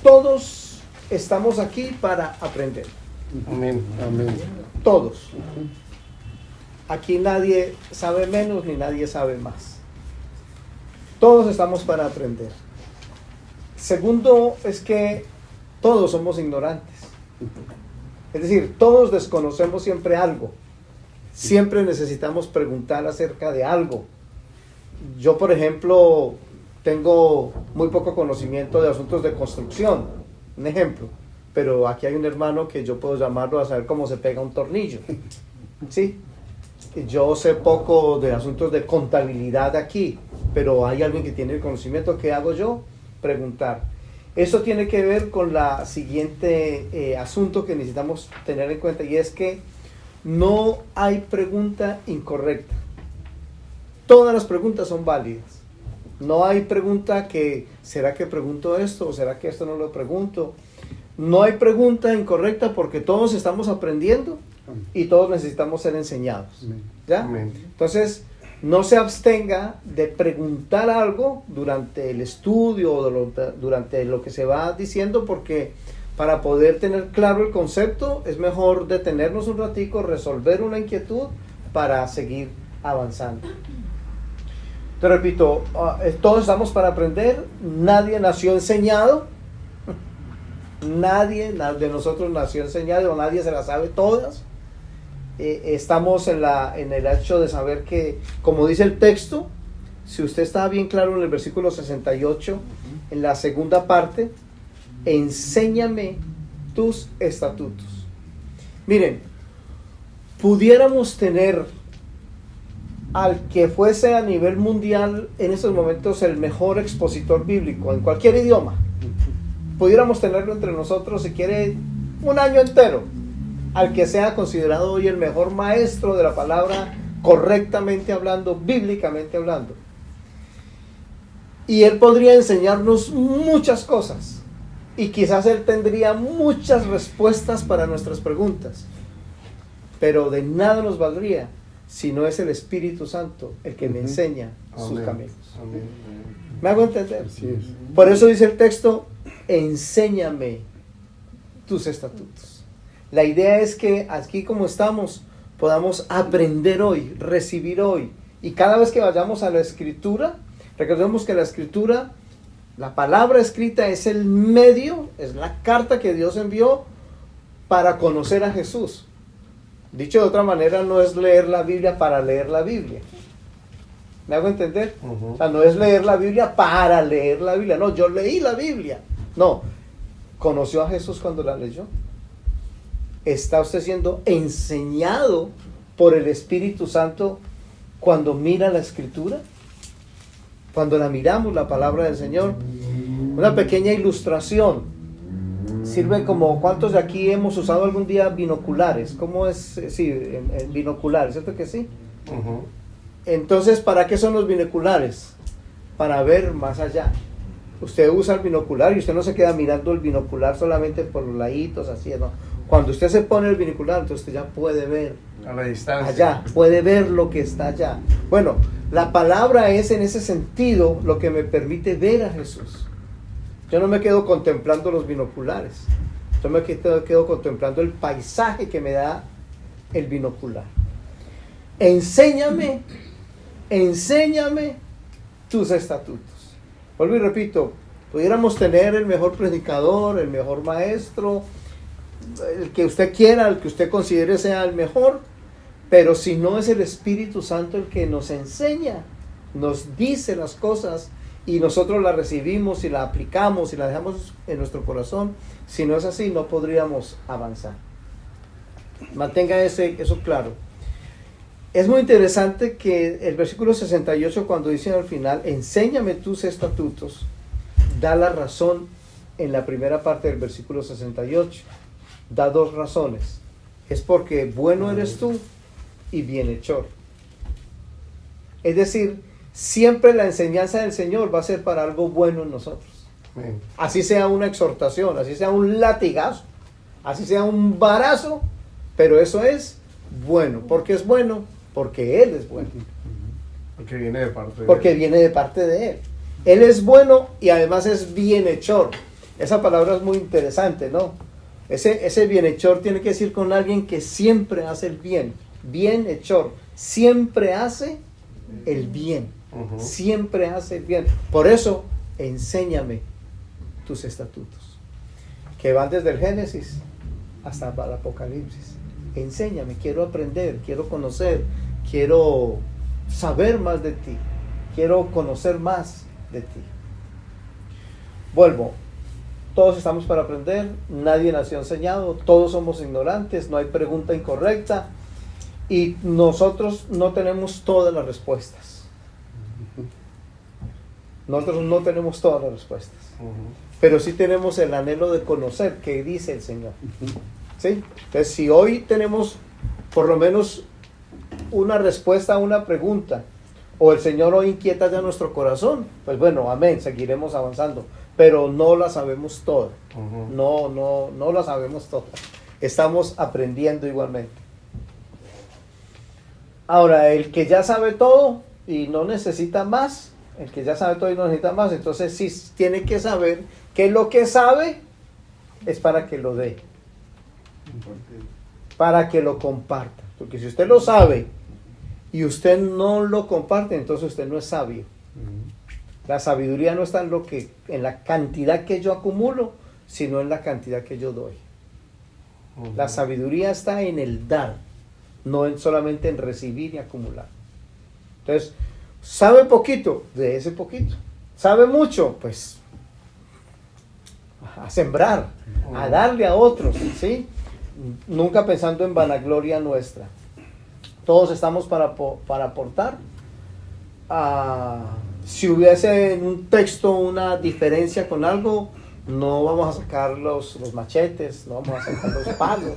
todos estamos aquí para aprender. Amén. Amén. Todos. Aquí nadie sabe menos ni nadie sabe más. Todos estamos para aprender. Segundo es que todos somos ignorantes. Es decir, todos desconocemos siempre algo. Siempre necesitamos preguntar acerca de algo. Yo, por ejemplo, tengo muy poco conocimiento de asuntos de construcción, un ejemplo. Pero aquí hay un hermano que yo puedo llamarlo a saber cómo se pega un tornillo. ¿Sí? Yo sé poco de asuntos de contabilidad aquí, pero hay alguien que tiene el conocimiento. ¿Qué hago yo? Preguntar. Eso tiene que ver con la siguiente asunto que necesitamos tener en cuenta, y es que no hay pregunta incorrecta. Todas las preguntas son válidas. No hay pregunta que, ¿será que pregunto esto? ¿O será que esto no lo pregunto? No hay pregunta incorrecta porque todos estamos aprendiendo y todos necesitamos ser enseñados. ¿Ya? Entonces, no se abstenga de preguntar algo durante el estudio o durante lo que se va diciendo, porque para poder tener claro el concepto es mejor detenernos un ratico, resolver una inquietud para seguir avanzando. Te repito, todos estamos para aprender, nadie nació enseñado, nadie de nosotros nació enseñado, nadie se las sabe todas. Estamos en el hecho de saber que, como dice el texto, si usted está bien claro en el versículo 68, en la segunda parte, enséñame tus estatutos. Miren, pudiéramos tener al que fuese a nivel mundial en estos momentos el mejor expositor bíblico en cualquier idioma. Pudiéramos tenerlo entre nosotros, si quiere, un año entero, al que sea considerado hoy el mejor maestro de la palabra, correctamente hablando, bíblicamente hablando. Y él podría enseñarnos muchas cosas, y quizás él tendría muchas respuestas para nuestras preguntas, pero de nada nos valdría si no es el Espíritu Santo el que me enseña sus caminos. Amén. ¿Me hago entender? Por eso dice el texto, enséñame tus estatutos. La idea es que aquí como estamos, podamos aprender hoy, recibir hoy. Y cada vez que vayamos a la Escritura, recordemos que la Escritura, la palabra escrita es el medio, es la carta que Dios envió para conocer a Jesús. Dicho de otra manera, no es leer la Biblia para leer la Biblia. ¿Me hago entender? O sea, no es leer la Biblia para leer la Biblia. No, yo leí la Biblia. No, ¿conoció a Jesús cuando la leyó? ¿Está usted siendo enseñado por el Espíritu Santo cuando mira la Escritura? Cuando la miramos, la palabra del Señor. Una pequeña ilustración. Sirve como, ¿cuántos de aquí hemos usado algún día binoculares? ¿Cómo es? Sí, en binoculares, ¿cierto que sí? Entonces, ¿para qué son los binoculares? Para ver más allá. Usted usa el binocular y usted no se queda mirando el binocular solamente por los laditos, así, ¿no? Cuando usted se pone el binocular, entonces usted ya puede ver a la distancia. Allá, puede ver lo que está allá. Bueno, la palabra es en ese sentido lo que me permite ver a Jesús. Yo no me quedo contemplando los binoculares, yo me quedo contemplando el paisaje que me da el binocular. Enséñame tus estatutos. Vuelvo y repito, pudiéramos tener el mejor predicador, el mejor maestro, el que usted quiera, el que usted considere sea el mejor, pero si no es el Espíritu Santo el que nos enseña, nos dice las cosas, y nosotros la recibimos y la aplicamos y la dejamos en nuestro corazón, si no es así, no podríamos avanzar. Mantenga eso claro. Es muy interesante que el versículo 68, cuando dice al final, enséñame tus estatutos, da la razón en la primera parte del versículo 68. Da dos razones. Es porque bueno eres tú y bienhechor. Es decir, siempre la enseñanza del Señor va a ser para algo bueno en nosotros. Así sea una exhortación, así sea un latigazo, así sea un varazo, pero eso es bueno. ¿Por qué es bueno? Porque Él es bueno. Porque viene de parte de Porque Él. Viene de parte de Él. Él es bueno y además es bienhechor. Esa palabra es muy interesante, ¿no? Ese bienhechor tiene que decir con alguien que siempre hace el bien. Bienhechor, siempre hace el bien. Siempre hace el bien. Por eso, enséñame tus estatutos, que van desde el Génesis hasta el Apocalipsis. Enséñame, quiero aprender, quiero conocer, quiero saber más de ti, quiero conocer más de ti. Vuelvo, todos estamos para aprender, nadie nació enseñado, todos somos ignorantes, no hay pregunta incorrecta y nosotros no tenemos todas las respuestas. Nosotros no tenemos todas las respuestas, pero sí tenemos el anhelo de conocer qué dice el Señor. ¿Sí? Entonces, si hoy tenemos por lo menos una respuesta a una pregunta, o el Señor hoy inquieta ya nuestro corazón, pues bueno, amén, seguiremos avanzando, pero no la sabemos toda. No la sabemos toda. Estamos aprendiendo igualmente. Ahora, el que ya sabe todo y no necesita más, entonces sí tiene que saber que lo que sabe es para que lo dé, para que lo comparta. Porque si usted lo sabe y usted no lo comparte, entonces usted no es sabio. La sabiduría no está en la cantidad que yo acumulo, sino en la cantidad que yo doy. La sabiduría está en el dar, no solamente en recibir y acumular. Entonces, sabe poquito, de ese poquito. Sabe mucho, pues a sembrar, a darle a otros, ¿sí? Nunca pensando en vanagloria nuestra. Todos estamos para aportar. Si hubiese en un texto una diferencia con algo, no vamos a sacar los machetes, no vamos a sacar los palos,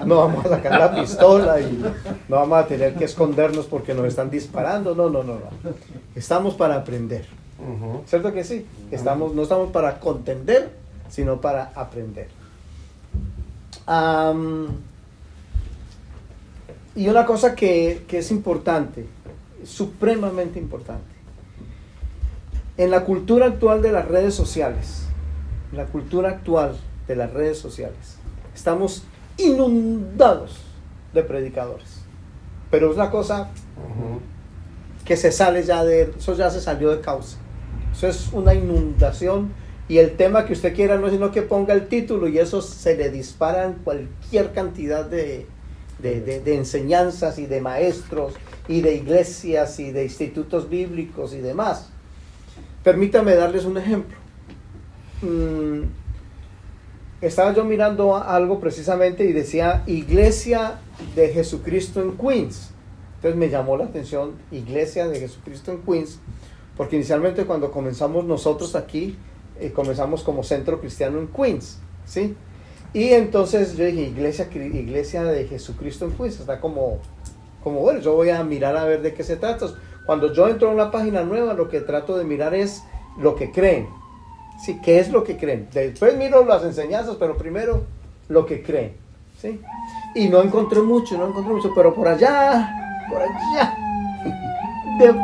no vamos a sacar la pistola y no vamos a tener que escondernos porque nos están disparando. No. Estamos para aprender. ¿Cierto que sí? No estamos para contender, sino para aprender. Y una cosa que es importante, supremamente importante, en la cultura actual de las redes sociales, estamos inundados de predicadores, pero es una cosa que se sale eso ya se salió de causa, eso es una inundación. Y el tema que usted quiera no es sino que ponga el título y eso se le disparan cualquier cantidad de enseñanzas y de maestros y de iglesias y de institutos bíblicos y demás. Permítame darles un ejemplo. Estaba yo mirando algo precisamente y decía Iglesia de Jesucristo en Queens. Entonces me llamó la atención Iglesia de Jesucristo en Queens, porque inicialmente cuando comenzamos nosotros aquí, comenzamos como Centro Cristiano en Queens, ¿sí? Y entonces yo dije, Iglesia de Jesucristo en Queens, está como bueno, yo voy a mirar a ver de qué se trata. Cuando yo entro a una página nueva, lo que trato de mirar es lo que creen, ¿sí? ¿Qué es lo que creen? Después miro las enseñanzas, pero primero lo que creen, ¿sí? Y no encontré mucho, pero por allá,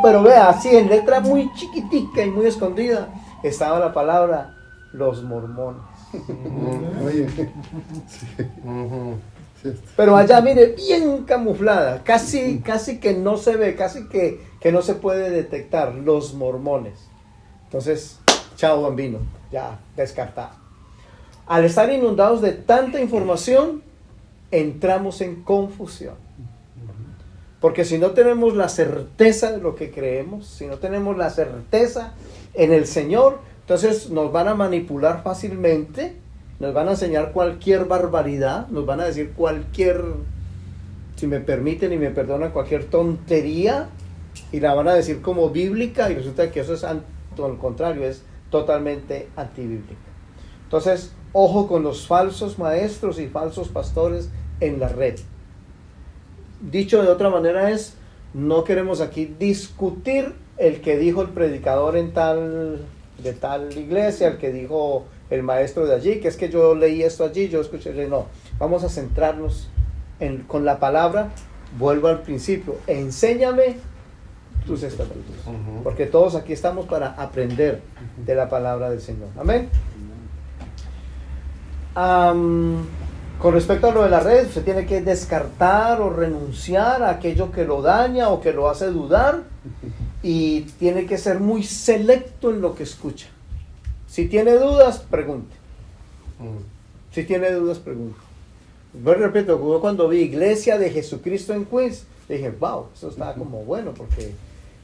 pero vea, así en letra muy chiquitica y muy escondida, estaba la palabra los mormones. Pero allá, mire, bien camuflada, casi que no se ve, casi que no se puede detectar, los mormones. Entonces, chao bambino, ya descartado. Al estar inundados de tanta información, entramos en confusión. Porque si no tenemos la certeza de lo que creemos, si no tenemos la certeza en el Señor, entonces nos van a manipular fácilmente, nos van a enseñar cualquier barbaridad, nos van a decir cualquier, si me permiten y me perdonan, cualquier tontería, y la van a decir como bíblica, y resulta que eso es al contrario, es totalmente antibíblica. Entonces, ojo con los falsos maestros y falsos pastores en la red. Dicho de otra manera no queremos aquí discutir el que dijo el predicador de tal iglesia, el que dijo el maestro de allí, que es que yo leí esto allí, yo escuché, no, vamos a centrarnos con la palabra. Vuelvo al principio, enséñame tus estatutos, porque todos aquí estamos para aprender de la palabra del Señor. Amén. Con respecto a lo de la red, usted tiene que descartar o renunciar a aquello que lo daña o que lo hace dudar, y tiene que ser muy selecto en lo que escucha. Si tiene dudas, pregunte. Si tiene dudas, pregunte. Bueno, repito, yo cuando vi Iglesia de Jesucristo en Queens, dije, wow, eso estaba como bueno, porque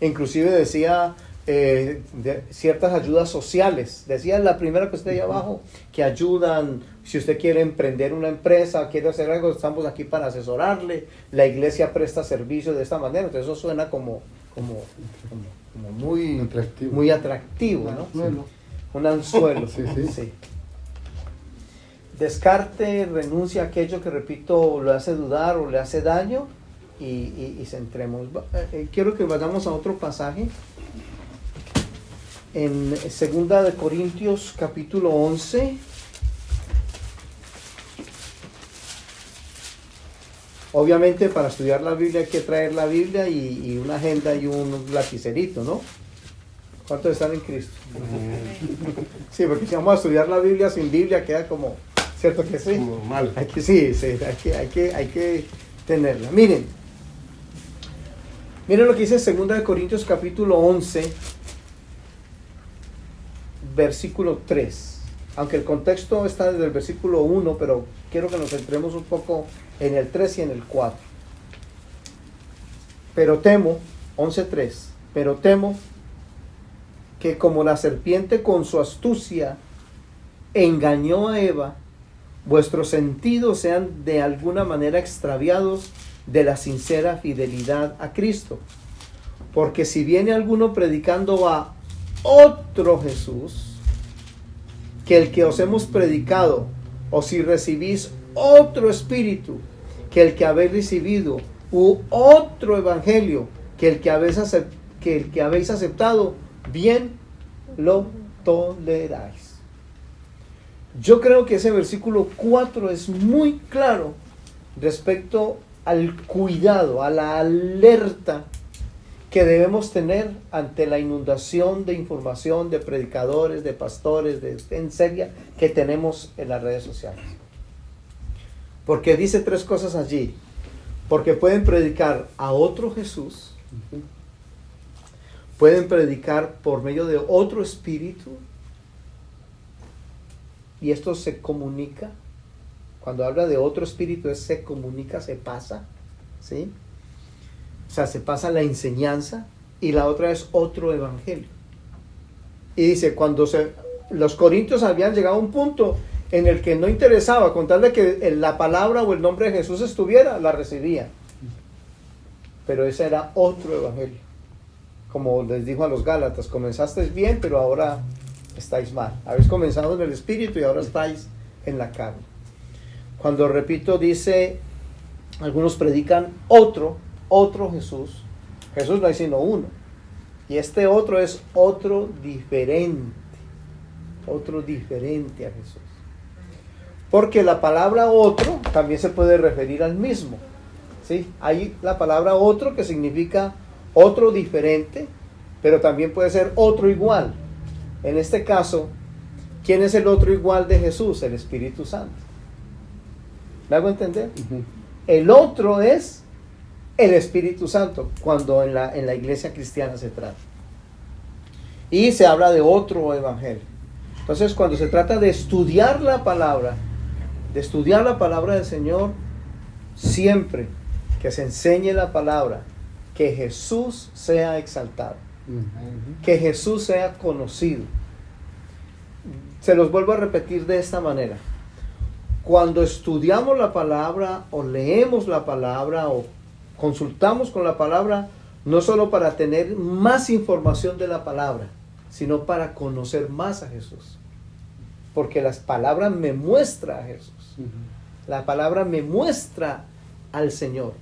inclusive decía de ciertas ayudas sociales. Decía la primera que está ahí abajo, que ayudan, si usted quiere emprender una empresa, quiere hacer algo, estamos aquí para asesorarle. La iglesia presta servicios de esta manera. Entonces eso suena como muy atractivo. Muy atractivo, ¿no? Anzuelo. Un anzuelo. Sí. Sí. Descarte, renuncia a aquello que, repito, le hace dudar o le hace daño, y centremos. Quiero que vayamos a otro pasaje. En 2 de Corintios capítulo 11. Obviamente para estudiar la Biblia hay que traer la Biblia y una agenda y un lapicerito, ¿no? ¿Cuántos están en Cristo? Sí, porque si vamos a estudiar la Biblia sin Biblia queda como, ¿cierto que sí? Como mal. Hay que tenerla. Miren lo que dice 2 de Corintios capítulo 11, versículo 3. Aunque el contexto está desde el versículo 1, pero quiero que nos centremos un poco en el 3 y en el 4. Pero temo, 11:3, pero temo que como la serpiente con su astucia engañó a Eva, vuestros sentidos sean de alguna manera extraviados de la sincera fidelidad a Cristo. Porque si viene alguno predicando a otro Jesús que el que os hemos predicado, o si recibís otro espíritu que el que habéis recibido, u otro evangelio que el que habéis aceptado, bien lo toleráis. Yo creo que ese versículo 4 es muy claro respecto al cuidado, a la alerta que debemos tener ante la inundación de información de predicadores, de pastores, en seria, que tenemos en las redes sociales. Porque dice 3 cosas allí. Porque pueden predicar a otro Jesús, pueden predicar por medio de otro espíritu, y esto se comunica. Cuando habla de otro espíritu, se comunica, se pasa, ¿sí? O sea, se pasa la enseñanza. Y la otra es otro evangelio. Y dice, los corintios habían llegado a un punto en el que no interesaba, con tal de que la palabra o el nombre de Jesús estuviera, la recibían. Pero ese era otro evangelio. Como les dijo a los Gálatas, comenzasteis bien, pero ahora estáis mal. Habéis comenzado en el espíritu y ahora estáis en la carne. Cuando, repito, dice, algunos predican otro Jesús. Jesús no hay sino uno. Y este otro es otro diferente a Jesús. Porque la palabra otro también se puede referir al mismo. ¿Sí? Hay la palabra otro que significa otro diferente, pero también puede ser otro igual. En este caso, ¿quién es el otro igual de Jesús? El Espíritu Santo. ¿Me hago entender? El otro es el Espíritu Santo, cuando en la iglesia cristiana se trata. Y se habla de otro evangelio. Entonces, cuando se trata de estudiar la palabra del Señor, siempre que se enseñe la palabra, que Jesús sea exaltado, que Jesús sea conocido. Se los vuelvo a repetir de esta manera. Cuando estudiamos la palabra, o leemos la palabra, o consultamos con la palabra, no solo para tener más información de la palabra, sino para conocer más a Jesús. Porque la palabra me muestra a Jesús. La palabra me muestra al Señor.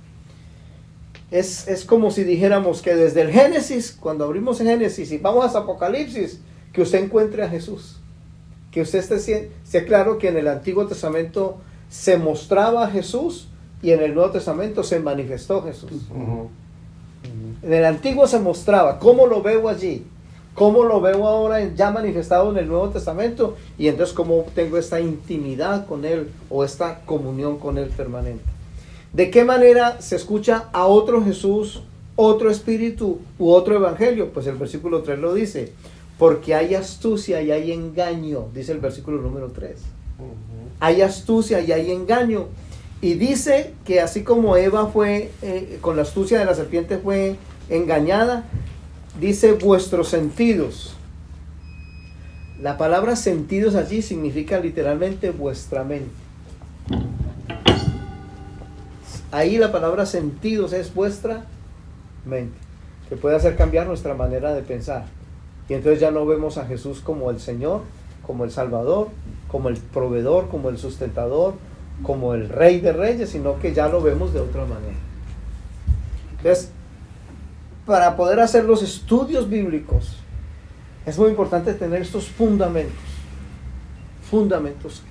Es como si dijéramos que desde el Génesis, cuando abrimos el Génesis y vamos a Apocalipsis, que usted encuentre a Jesús. Que usted esté claro que en el Antiguo Testamento se mostraba a Jesús y en el Nuevo Testamento se manifestó Jesús. En el Antiguo se mostraba. ¿Cómo lo veo allí? ¿Cómo lo veo ahora ya manifestado en el Nuevo Testamento? Y entonces, ¿cómo tengo esta intimidad con Él o esta comunión con Él permanente? ¿De qué manera se escucha a otro Jesús, otro Espíritu u otro Evangelio? Pues el versículo 3 lo dice. Porque hay astucia y hay engaño, dice el versículo número 3. Hay astucia y hay engaño. Y dice que así como Eva fue, con la astucia de la serpiente fue engañada, dice vuestros sentidos. La palabra sentidos allí significa literalmente vuestra mente. Ahí la palabra sentidos es vuestra mente, que puede hacer cambiar nuestra manera de pensar. Y entonces ya no vemos a Jesús como el Señor, como el Salvador, como el proveedor, como el sustentador, como el Rey de Reyes, sino que ya lo vemos de otra manera. Entonces, para poder hacer los estudios bíblicos, es muy importante tener estos fundamentos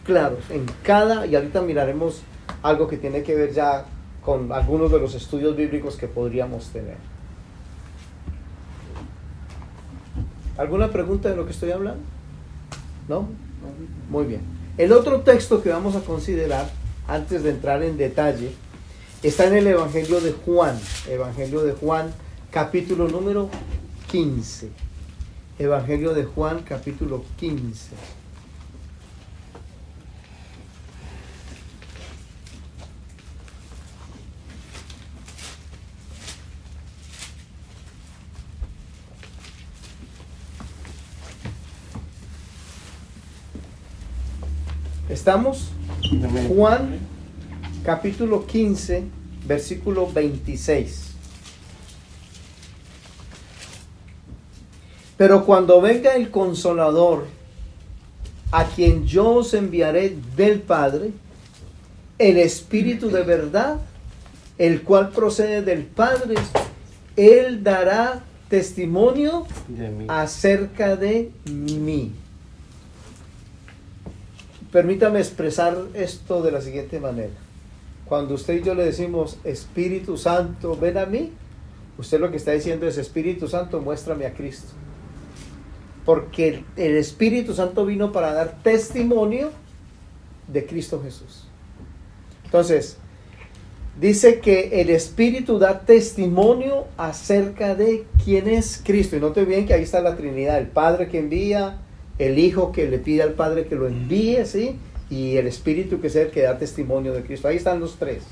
claros en cada, y ahorita miraremos algo que tiene que ver ya con algunos de los estudios bíblicos que podríamos tener. ¿Alguna pregunta de lo que estoy hablando? ¿No? Muy bien. El otro texto que vamos a considerar, antes de entrar en detalle, está en el Evangelio de Juan, capítulo número 15. Evangelio de Juan, capítulo 15. ¿Estamos? Juan, capítulo 15, versículo 26. Pero cuando venga el Consolador, a quien yo os enviaré del Padre, el Espíritu de verdad, el cual procede del Padre, Él dará testimonio acerca de mí. Permítame expresar esto de la siguiente manera. Cuando usted y yo le decimos, Espíritu Santo, ven a mí, usted lo que está diciendo es, Espíritu Santo, muéstrame a Cristo. Porque el Espíritu Santo vino para dar testimonio de Cristo Jesús. Entonces, dice que el Espíritu da testimonio acerca de quién es Cristo. Y note bien que ahí está la Trinidad, el Padre que envía, el Hijo que le pide al Padre que lo envíe, ¿sí? Y el Espíritu que es el que da testimonio de Cristo. Ahí están los tres.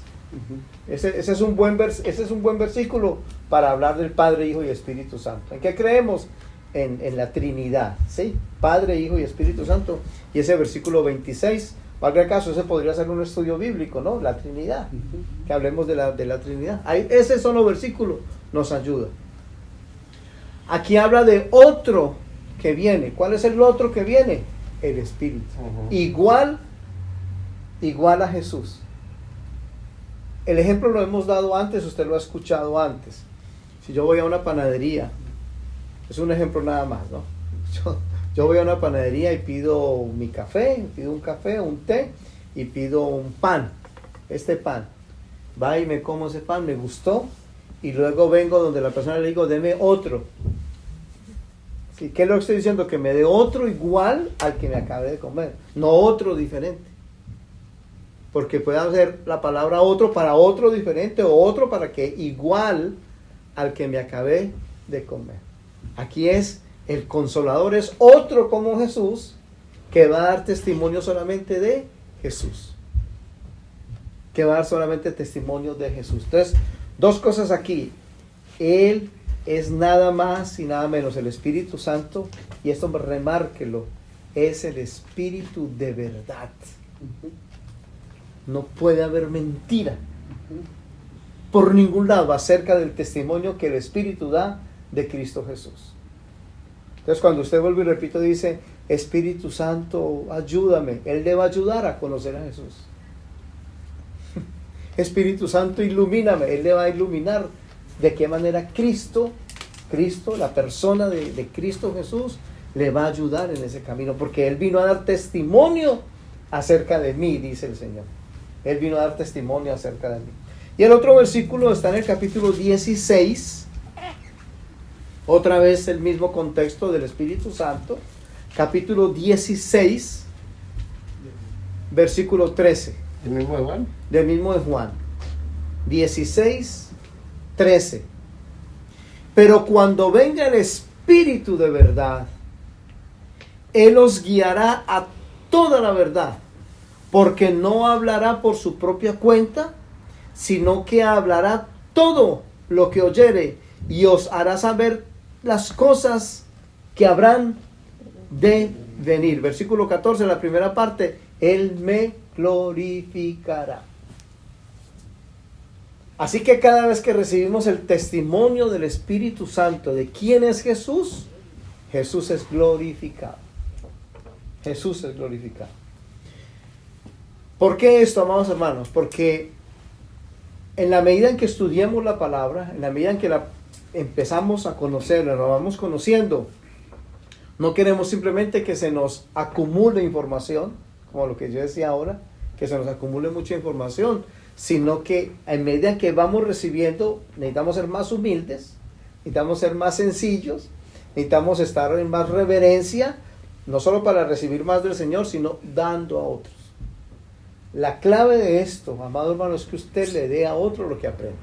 Ese es un buen versículo para hablar del Padre, Hijo y Espíritu Santo. ¿En qué creemos? En la Trinidad, ¿sí? Padre, Hijo y Espíritu Santo. Y ese versículo 26, valga el caso, ese podría ser un estudio bíblico, ¿no? La Trinidad. Que hablemos de la Trinidad. Ahí, ese solo versículo nos ayuda. Aquí habla de otro que viene. ¿Cuál es el otro que viene? El Espíritu. Igual a Jesús. El ejemplo lo hemos dado antes, usted lo ha escuchado antes. Si yo voy a una panadería, es un ejemplo nada más, ¿no? Yo voy a una panadería y pido mi café, pido un café, un té y pido un pan. Este pan. Va y me como ese pan, me gustó y luego vengo donde la persona le digo, deme otro. ¿Sí? ¿Qué es lo que estoy diciendo? Que me dé otro igual al que me acabé de comer, no otro diferente. Porque puede hacer la palabra otro para otro diferente o otro para que igual al que me acabé de comer. Aquí es el Consolador, es otro como Jesús que va a dar testimonio solamente de Jesús. Que va a dar solamente testimonio de Jesús. Entonces, dos cosas aquí. Él es nada más y nada menos el Espíritu Santo, y esto remárquelo, es el Espíritu de verdad. No puede haber mentira por ningún lado acerca del testimonio que el Espíritu da de Cristo Jesús. Entonces, cuando usted vuelve y repito, dice, Espíritu Santo, ayúdame, Él le va a ayudar a conocer a Jesús. Espíritu Santo, ilumíname, Él le va a iluminar de qué manera Cristo, la persona de Cristo Jesús, le va a ayudar en ese camino, porque Él vino a dar testimonio acerca de mí, dice el Señor. Él vino a dar testimonio acerca de mí. Y el otro versículo está en el capítulo 16, Otra vez el mismo contexto del Espíritu Santo, capítulo 16, versículo 13. ¿El mismo de Juan? Del mismo de Juan. 16, 13. Pero cuando venga el Espíritu de verdad, Él os guiará a toda la verdad, porque no hablará por su propia cuenta, sino que hablará todo lo que oyere y os hará saber las cosas que habrán de venir. Versículo 14, la primera parte, Él me glorificará. Así que cada vez que recibimos el testimonio del Espíritu Santo de quién es Jesús, Jesús es glorificado. Jesús es glorificado. ¿Por qué esto, amados hermanos? Porque en la medida en que estudiemos la palabra, en la medida en que la empezamos a conocerla, la vamos conociendo, no queremos simplemente que se nos acumule información, como lo que yo decía ahora, que se nos acumule mucha información, sino que en medida que vamos recibiendo, necesitamos ser más humildes, necesitamos ser más sencillos, necesitamos estar en más reverencia, no solo para recibir más del Señor, sino dando a otros. La clave de esto, amado hermano, es que usted le dé a otro lo que aprende.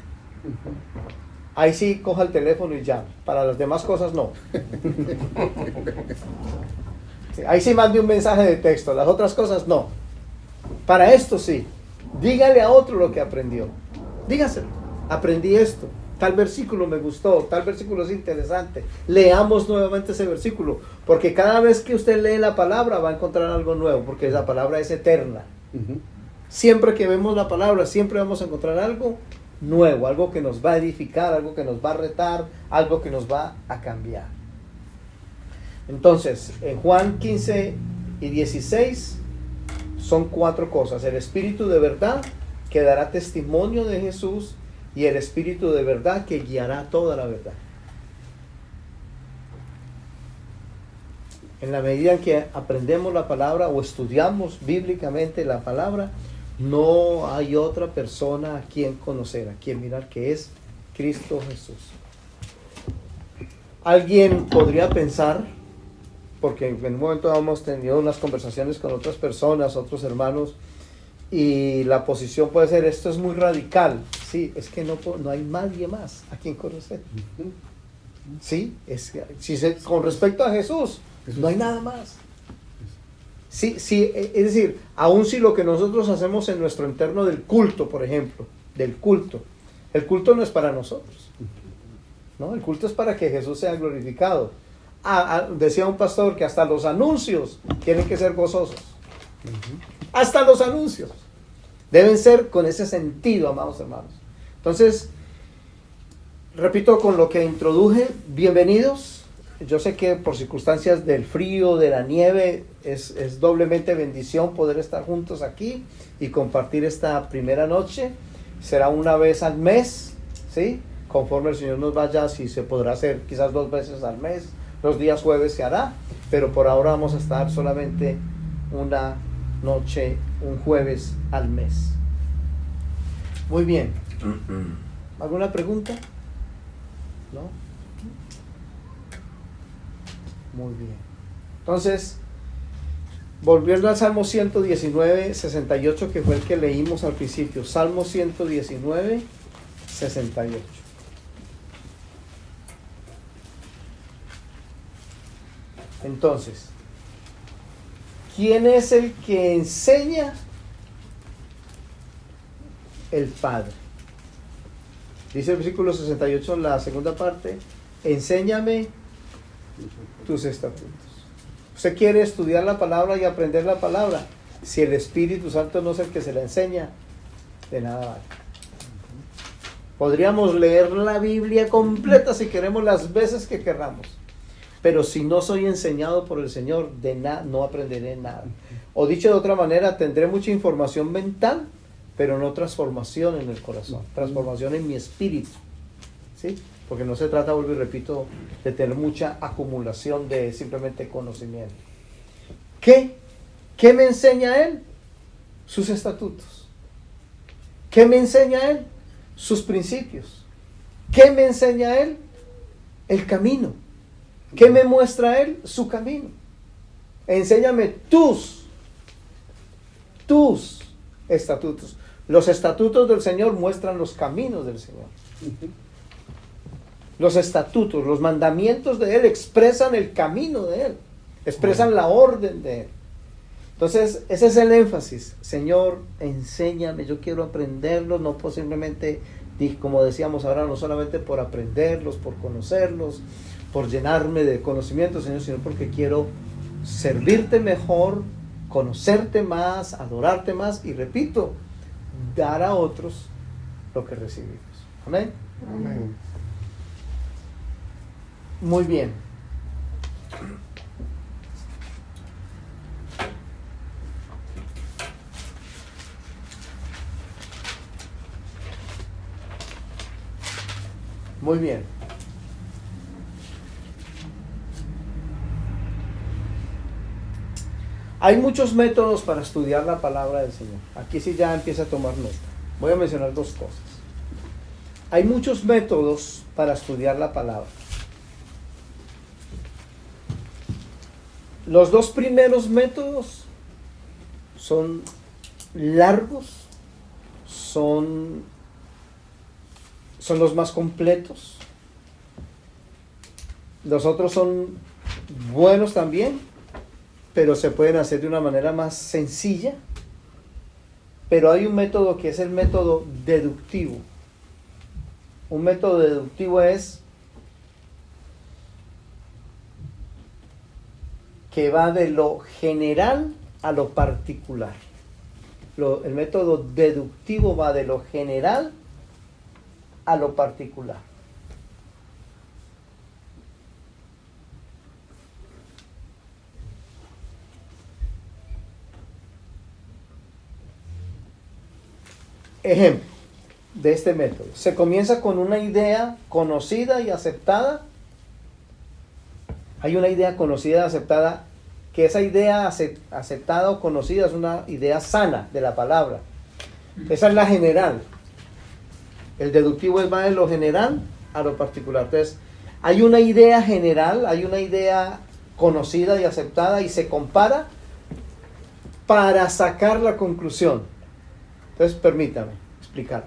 Ahí sí, coja el teléfono y llame. Para las demás cosas, no. Sí, ahí sí mande un mensaje de texto. Las otras cosas, no. Para esto sí. Dígale a otro lo que aprendió. Dígaselo. Aprendí esto. Tal versículo me gustó. Tal versículo es interesante. Leamos nuevamente ese versículo. Porque cada vez que usted lee la palabra va a encontrar algo nuevo. Porque la palabra es eterna. Siempre que vemos la palabra, siempre vamos a encontrar algo nuevo, algo que nos va a edificar, algo que nos va a retar, algo que nos va a cambiar. Entonces, en Juan 15 y 16 son 4 cosas. El Espíritu de verdad que dará testimonio de Jesús y el Espíritu de verdad que guiará toda la verdad. En la medida en que aprendemos la palabra o estudiamos bíblicamente la palabra, no hay otra persona a quien conocer, a quien mirar, que es Cristo Jesús. Alguien podría pensar, porque en un momento hemos tenido unas conversaciones con otras personas, otros hermanos, y la posición puede ser, esto es muy radical. Sí, es que no hay nadie más a quien conocer. Sí, con respecto a Jesús, no hay nada más. Sí, es decir, aun si lo que nosotros hacemos en nuestro entorno del culto, por ejemplo, el culto no es para nosotros, ¿no? El culto es para que Jesús sea glorificado. Decía un pastor que hasta los anuncios tienen que ser gozosos. Hasta los anuncios deben ser con ese sentido, amados hermanos. Entonces, repito con lo que introduje, bienvenidos. Yo sé que por circunstancias del frío, de la nieve, es doblemente bendición poder estar juntos aquí y compartir esta primera noche. Será una vez al mes, ¿sí? Conforme el Señor nos vaya, si se podrá hacer quizás 2 veces al mes, los días jueves se hará, pero por ahora vamos a estar solamente una noche, un jueves al mes. Muy bien. ¿Alguna pregunta? ¿No? Muy bien. Entonces, volviendo al Salmo 119, 68, que fue el que leímos al principio. Salmo 119, 68. Entonces, ¿quién es el que enseña? El Padre. Dice el versículo 68 en la segunda parte, enséñame tus estatutos. Usted quiere estudiar la palabra y aprender la palabra. Si el Espíritu Santo no es el que se la enseña, de nada vale. Podríamos leer la Biblia completa si queremos las veces que querramos, pero si no soy enseñado por el Señor, de nada, no aprenderé nada. O dicho de otra manera, tendré mucha información mental, pero no transformación en el corazón, transformación en mi espíritu, ¿sí? Porque no se trata, vuelvo y repito, de tener mucha acumulación de simplemente conocimiento. ¿Qué me enseña Él? Sus estatutos. ¿Qué me enseña Él? Sus principios. ¿Qué me enseña Él? el camino. ¿Qué me muestra Él? Su camino. Enséñame tus estatutos. Los estatutos del Señor muestran los caminos del Señor. Los estatutos, los mandamientos de Él expresan el camino de Él, expresan la orden de Él. Entonces, ese es el énfasis. Señor, enséñame, yo quiero aprenderlos, no posiblemente, como decíamos ahora, no solamente por aprenderlos, por conocerlos, por llenarme de conocimiento, Señor, sino porque quiero servirte mejor, conocerte más, adorarte más y, repito, dar a otros lo que recibimos. Amén. Amén. Muy bien. Muy bien. Hay muchos métodos para estudiar la palabra del Señor. Aquí sí ya empieza a tomar nota. Voy a mencionar dos cosas. Hay muchos métodos para estudiar la palabra. Los dos primeros métodos son largos, son los más completos. Los otros son buenos también, pero se pueden hacer de una manera más sencilla. Pero hay un método que es el método deductivo. Un método deductivo es que va de lo general a lo particular. El método deductivo va de lo general a lo particular. Ejemplo de este método. Se comienza con una idea conocida y aceptada. Hay una idea conocida y aceptada, que esa idea aceptada o conocida es una idea sana de la palabra. Esa es la general. El deductivo va de lo general a lo particular. Entonces, hay una idea general, hay una idea conocida y aceptada y se compara para sacar la conclusión. Entonces, permítame explicar.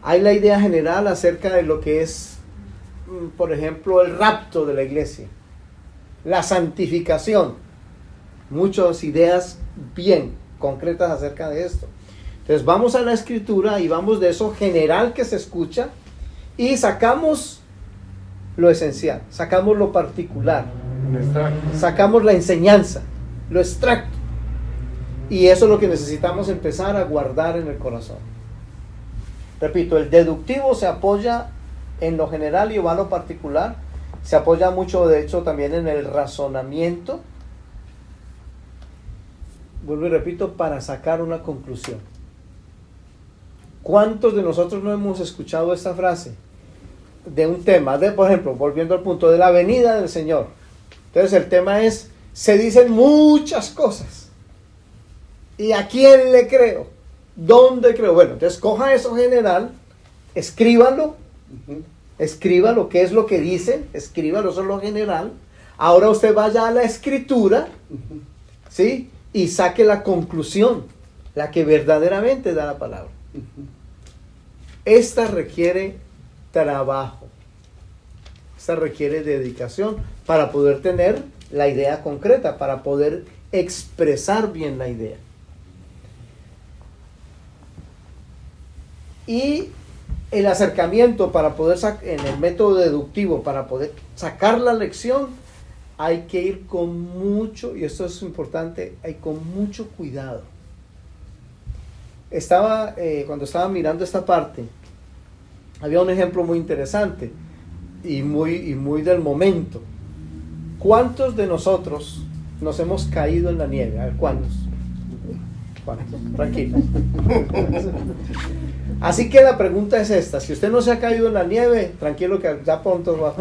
Hay la idea general acerca de lo que es, por ejemplo, el rapto de la iglesia, la santificación. Muchas ideas bien concretas acerca de esto. Entonces vamos a la escritura y vamos de eso general que se escucha y sacamos lo esencial, sacamos lo particular, sacamos la enseñanza, lo extracto. Y eso es lo que necesitamos empezar a guardar en el corazón. Repito, el deductivo se apoya en lo general y va a lo particular. Se apoya mucho, de hecho, también en el razonamiento. Vuelvo y repito, para sacar una conclusión. ¿Cuántos de nosotros no hemos escuchado esta frase de un tema? Por ejemplo, volviendo al punto de la venida del Señor. Entonces el tema es, se dicen muchas cosas. ¿Y a quién le creo? ¿Dónde creo? Bueno, entonces coja eso general, escríbalo, escríbalo, qué es lo que dicen, escríbalo, eso es lo general. Ahora usted vaya a la escritura, ¿sí? Y saque la conclusión, la que verdaderamente da la palabra. Esta requiere trabajo, esta requiere dedicación para poder tener la idea concreta, para poder expresar bien la idea. Y el acercamiento para poder en el método deductivo, para poder sacar la lección, hay que ir con mucho, y esto es importante, hay con mucho cuidado. Cuando estaba mirando esta parte, había un ejemplo muy interesante y muy del momento. ¿Cuántos de nosotros nos hemos caído en la nieve? A ver, ¿cuántos? Tranquilo. Así que la pregunta es esta: si usted no se ha caído en la nieve, tranquilo que ya pronto va.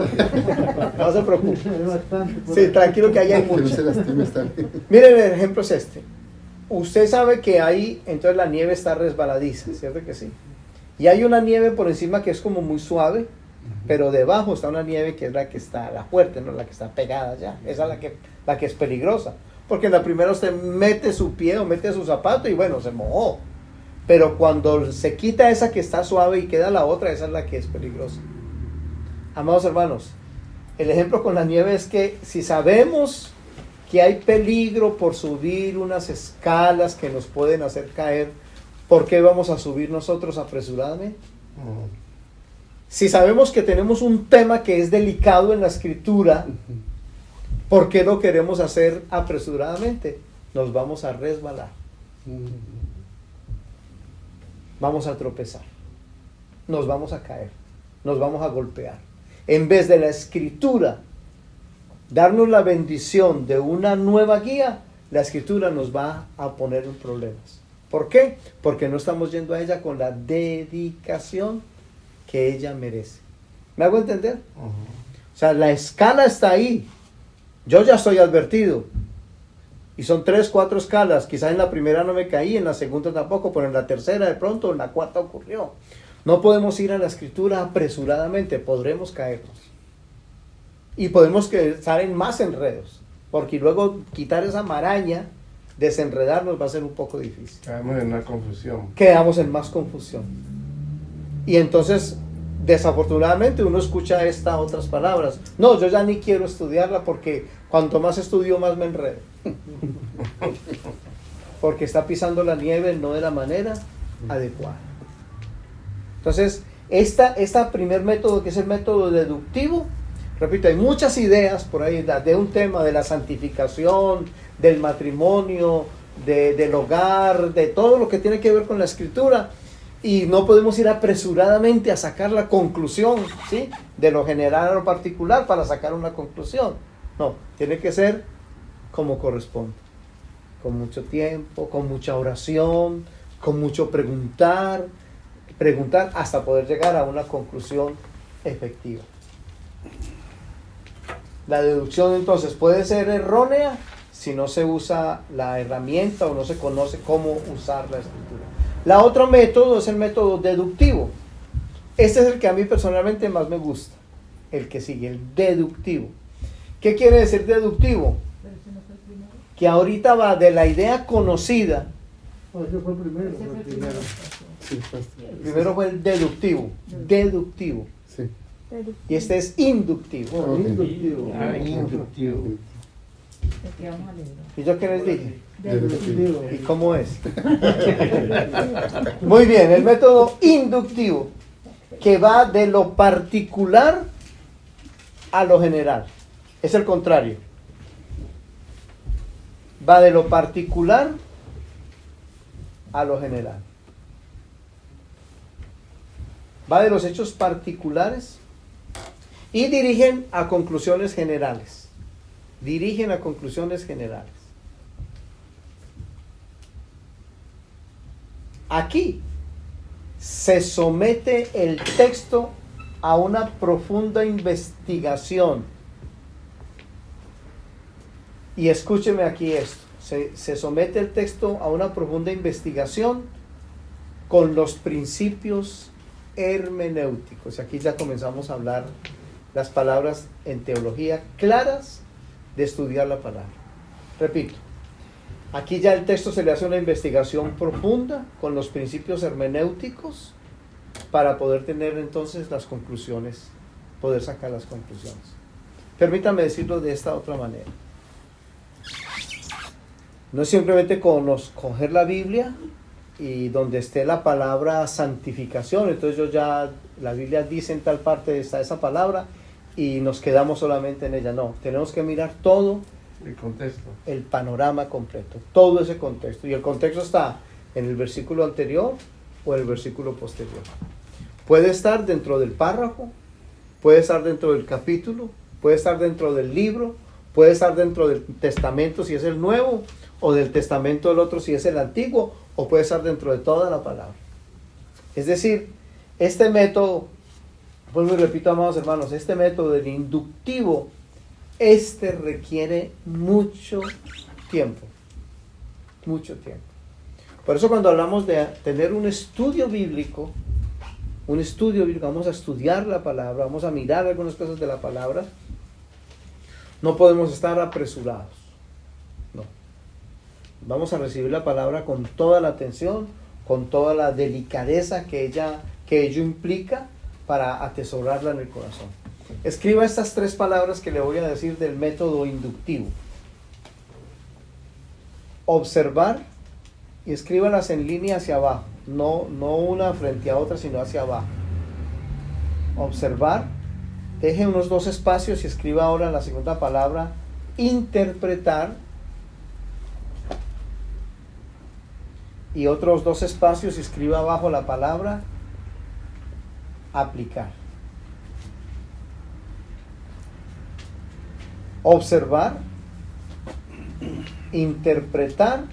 No se preocupe. Sí, tranquilo que ahí hay mucho. Miren, el ejemplo es este. Usted sabe que ahí, entonces la nieve está resbaladiza, ¿cierto que sí? Y hay una nieve por encima que es como muy suave, pero debajo está una nieve que es la que está, la fuerte, no la que está pegada ya. Esa es la que es peligrosa. Porque en la primera usted mete su pie o mete su zapato y bueno, se mojó. Pero cuando se quita esa que está suave y queda la otra, esa es la que es peligrosa. Amados hermanos, el ejemplo con la nieve es que si sabemos que hay peligro por subir unas escalas que nos pueden hacer caer, ¿por qué vamos a subir nosotros apresuradamente? Si sabemos que tenemos un tema que es delicado en la escritura, ¿por qué lo queremos hacer apresuradamente? Nos vamos a resbalar. Vamos a tropezar. Nos vamos a caer. Nos vamos a golpear. En vez de la escritura darnos la bendición de una nueva guía, la escritura nos va a poner en problemas. ¿Por qué? Porque no estamos yendo a ella con la dedicación que ella merece. ¿Me hago entender? O sea, la escala está ahí. Yo ya estoy advertido. Y son 3, 4 escalas. Quizás en la primera no me caí, en la segunda tampoco, pero en la tercera de pronto, en la cuarta ocurrió. No podemos ir a la escritura apresuradamente, podremos caernos. Y podemos estar en más enredos, porque luego quitar esa maraña, desenredarnos va a ser un poco difícil. Quedamos en una confusión. Quedamos en más confusión. Y entonces, desafortunadamente, uno escucha estas otras palabras. No, yo ya ni quiero estudiarla porque cuanto más estudio, más me enredo. Porque está pisando la nieve no de la manera adecuada. Entonces, este primer método, que es el método deductivo, repito, hay muchas ideas por ahí de un tema de la santificación, del matrimonio, del hogar, de todo lo que tiene que ver con la escritura, y no podemos ir apresuradamente a sacar la conclusión, ¿sí?, de lo general a lo particular para sacar una conclusión. No, tiene que ser como corresponde, con mucho tiempo, con mucha oración, con mucho preguntar hasta poder llegar a una conclusión efectiva. La deducción entonces puede ser errónea si no se usa la herramienta o no se conoce cómo usar la escritura. La otro método es el método deductivo. Este es el que a mí personalmente más me gusta, el que sigue, el deductivo. ¿Qué quiere decir deductivo? Que ahorita va de la idea conocida. Ese fue el primero. El primero fue el deductivo. Deductivo. Sí. Y este es inductivo. Inductivo. Inductivo. ¿Y yo qué les dije? Deductivo. ¿Y cómo es? Muy bien, el método inductivo, que va de lo particular a lo general. Es el contrario. Va de lo particular a lo general. Va de los hechos particulares y dirigen a conclusiones generales. Dirigen a conclusiones generales. Aquí se somete el texto a una profunda investigación. Y escúcheme aquí esto. Se somete el texto a una profunda investigación con los principios hermenéuticos. Aquí ya comenzamos a hablar las palabras en teología claras de estudiar la palabra. Repito, aquí ya el texto se le hace una investigación profunda con los principios hermenéuticos para poder tener entonces las conclusiones, poder sacar las conclusiones. Permítame decirlo de esta otra manera. No es simplemente coger la Biblia y donde esté la palabra santificación, entonces la Biblia dice en tal parte está esa palabra y nos quedamos solamente en ella. No, tenemos que mirar todo El contexto. el panorama completo, todo ese contexto. Y el contexto está en el versículo anterior o en el versículo posterior. Puede estar dentro del párrafo, puede estar dentro del capítulo, puede estar dentro del libro, puede estar dentro del testamento si es el nuevo, o del testamento del otro si es el antiguo, o puede estar dentro de toda la palabra. Es decir, este método, vuelvo y repito, amados hermanos, este método del inductivo, requiere mucho tiempo. Mucho tiempo. Por eso cuando hablamos de tener un estudio bíblico, un estudio bíblico, vamos a estudiar la palabra, vamos a mirar algunas cosas de la palabra, no podemos estar apresurados. No. Vamos a recibir la palabra con toda la atención, con toda la delicadeza que ello implica para atesorarla en el corazón. Escriba estas 3 palabras que le voy a decir del método inductivo. Observar, y escríbalas en línea hacia abajo, no una frente a otra, sino hacia abajo. Observar, deje unos 2 espacios y escriba ahora la segunda palabra, interpretar, y otros 2 espacios y escriba abajo la palabra, aplicar. Observar, interpretar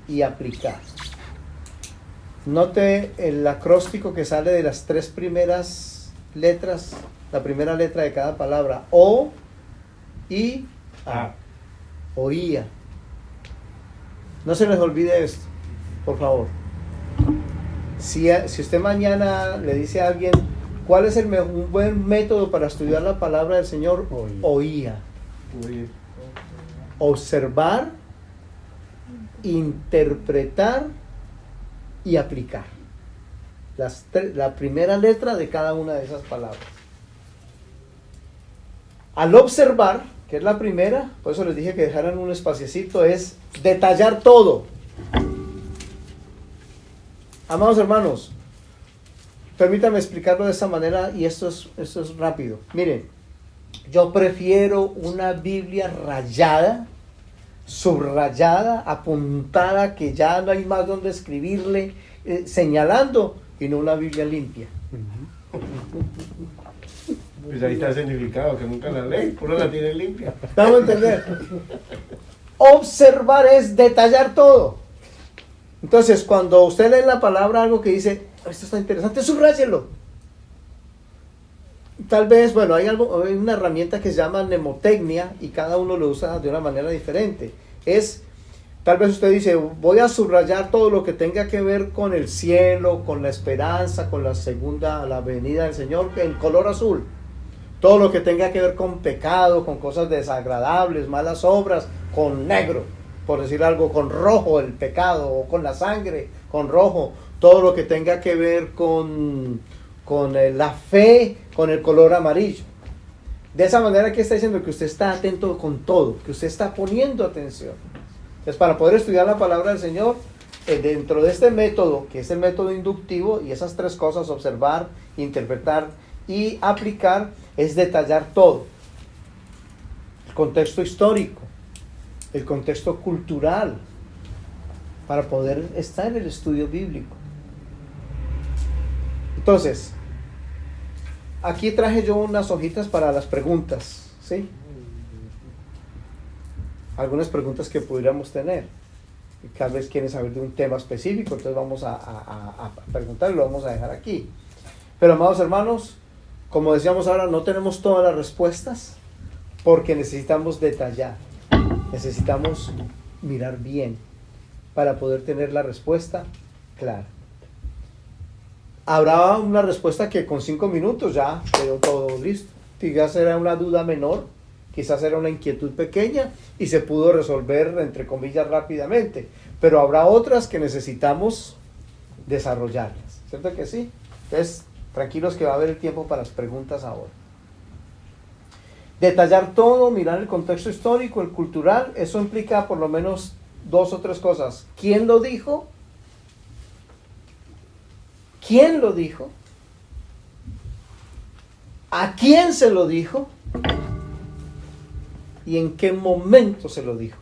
y aplicar. Note el acróstico que sale de las 3 primeras letras, la primera letra de cada palabra, O, I, A. Oía. No se les olvide esto, por favor. Si usted mañana le dice a alguien, ¿cuál es un buen método para estudiar la palabra del Señor? Oía. Observar, interpretar y aplicar. La primera letra de cada una de esas palabras. Al observar, que es la primera, por eso les dije que dejaran un espaciecito, es detallar todo. Amados hermanos, permítanme explicarlo de esta manera y esto es rápido. Miren, yo prefiero una Biblia rayada, subrayada, apuntada, que ya no hay más donde escribirle, señalando, y no una Biblia limpia. Pues ahí está el significado, que nunca la leen, uno la tiene limpia. ¿Vamos a entender? Observar es detallar todo. Entonces, cuando usted lee en la palabra algo que dice, esto está interesante, subráyelo. Tal vez, bueno, hay una herramienta que se llama mnemotecnia y cada uno lo usa de una manera diferente. Tal vez usted dice, voy a subrayar todo lo que tenga que ver con el cielo, con la esperanza, con la venida del Señor, en color azul. Todo lo que tenga que ver con pecado, con cosas desagradables, malas obras, con negro, por decir algo, con rojo el pecado, o con la sangre, con rojo. Todo lo que tenga que ver con la fe, con el color amarillo. De esa manera que está diciendo que usted está atento con todo, que usted está poniendo atención. Entonces, para poder estudiar la palabra del Señor, dentro de este método, que es el método inductivo, y esas 3 cosas, observar, interpretar y aplicar, es detallar todo. El contexto histórico, el contexto cultural, para poder estar en el estudio bíblico. Entonces, aquí traje yo unas hojitas para las preguntas, ¿sí? Algunas preguntas que pudiéramos tener. Tal vez quieren saber de un tema específico, entonces vamos a preguntar y lo vamos a dejar aquí. Pero, amados hermanos, como decíamos ahora, no tenemos todas las respuestas porque necesitamos detallar, necesitamos mirar bien para poder tener la respuesta clara. Habrá una respuesta que con 5 minutos ya quedó todo listo. Quizás era una duda menor, quizás era una inquietud pequeña y se pudo resolver, entre comillas, rápidamente. Pero habrá otras que necesitamos desarrollarlas. ¿Cierto que sí? Entonces, tranquilos que va a haber el tiempo para las preguntas ahora. Detallar todo, mirar el contexto histórico, el cultural, eso implica por lo menos 2 o 3 cosas. ¿Quién lo dijo? ¿Quién lo dijo? ¿A quién se lo dijo? ¿Y en qué momento se lo dijo?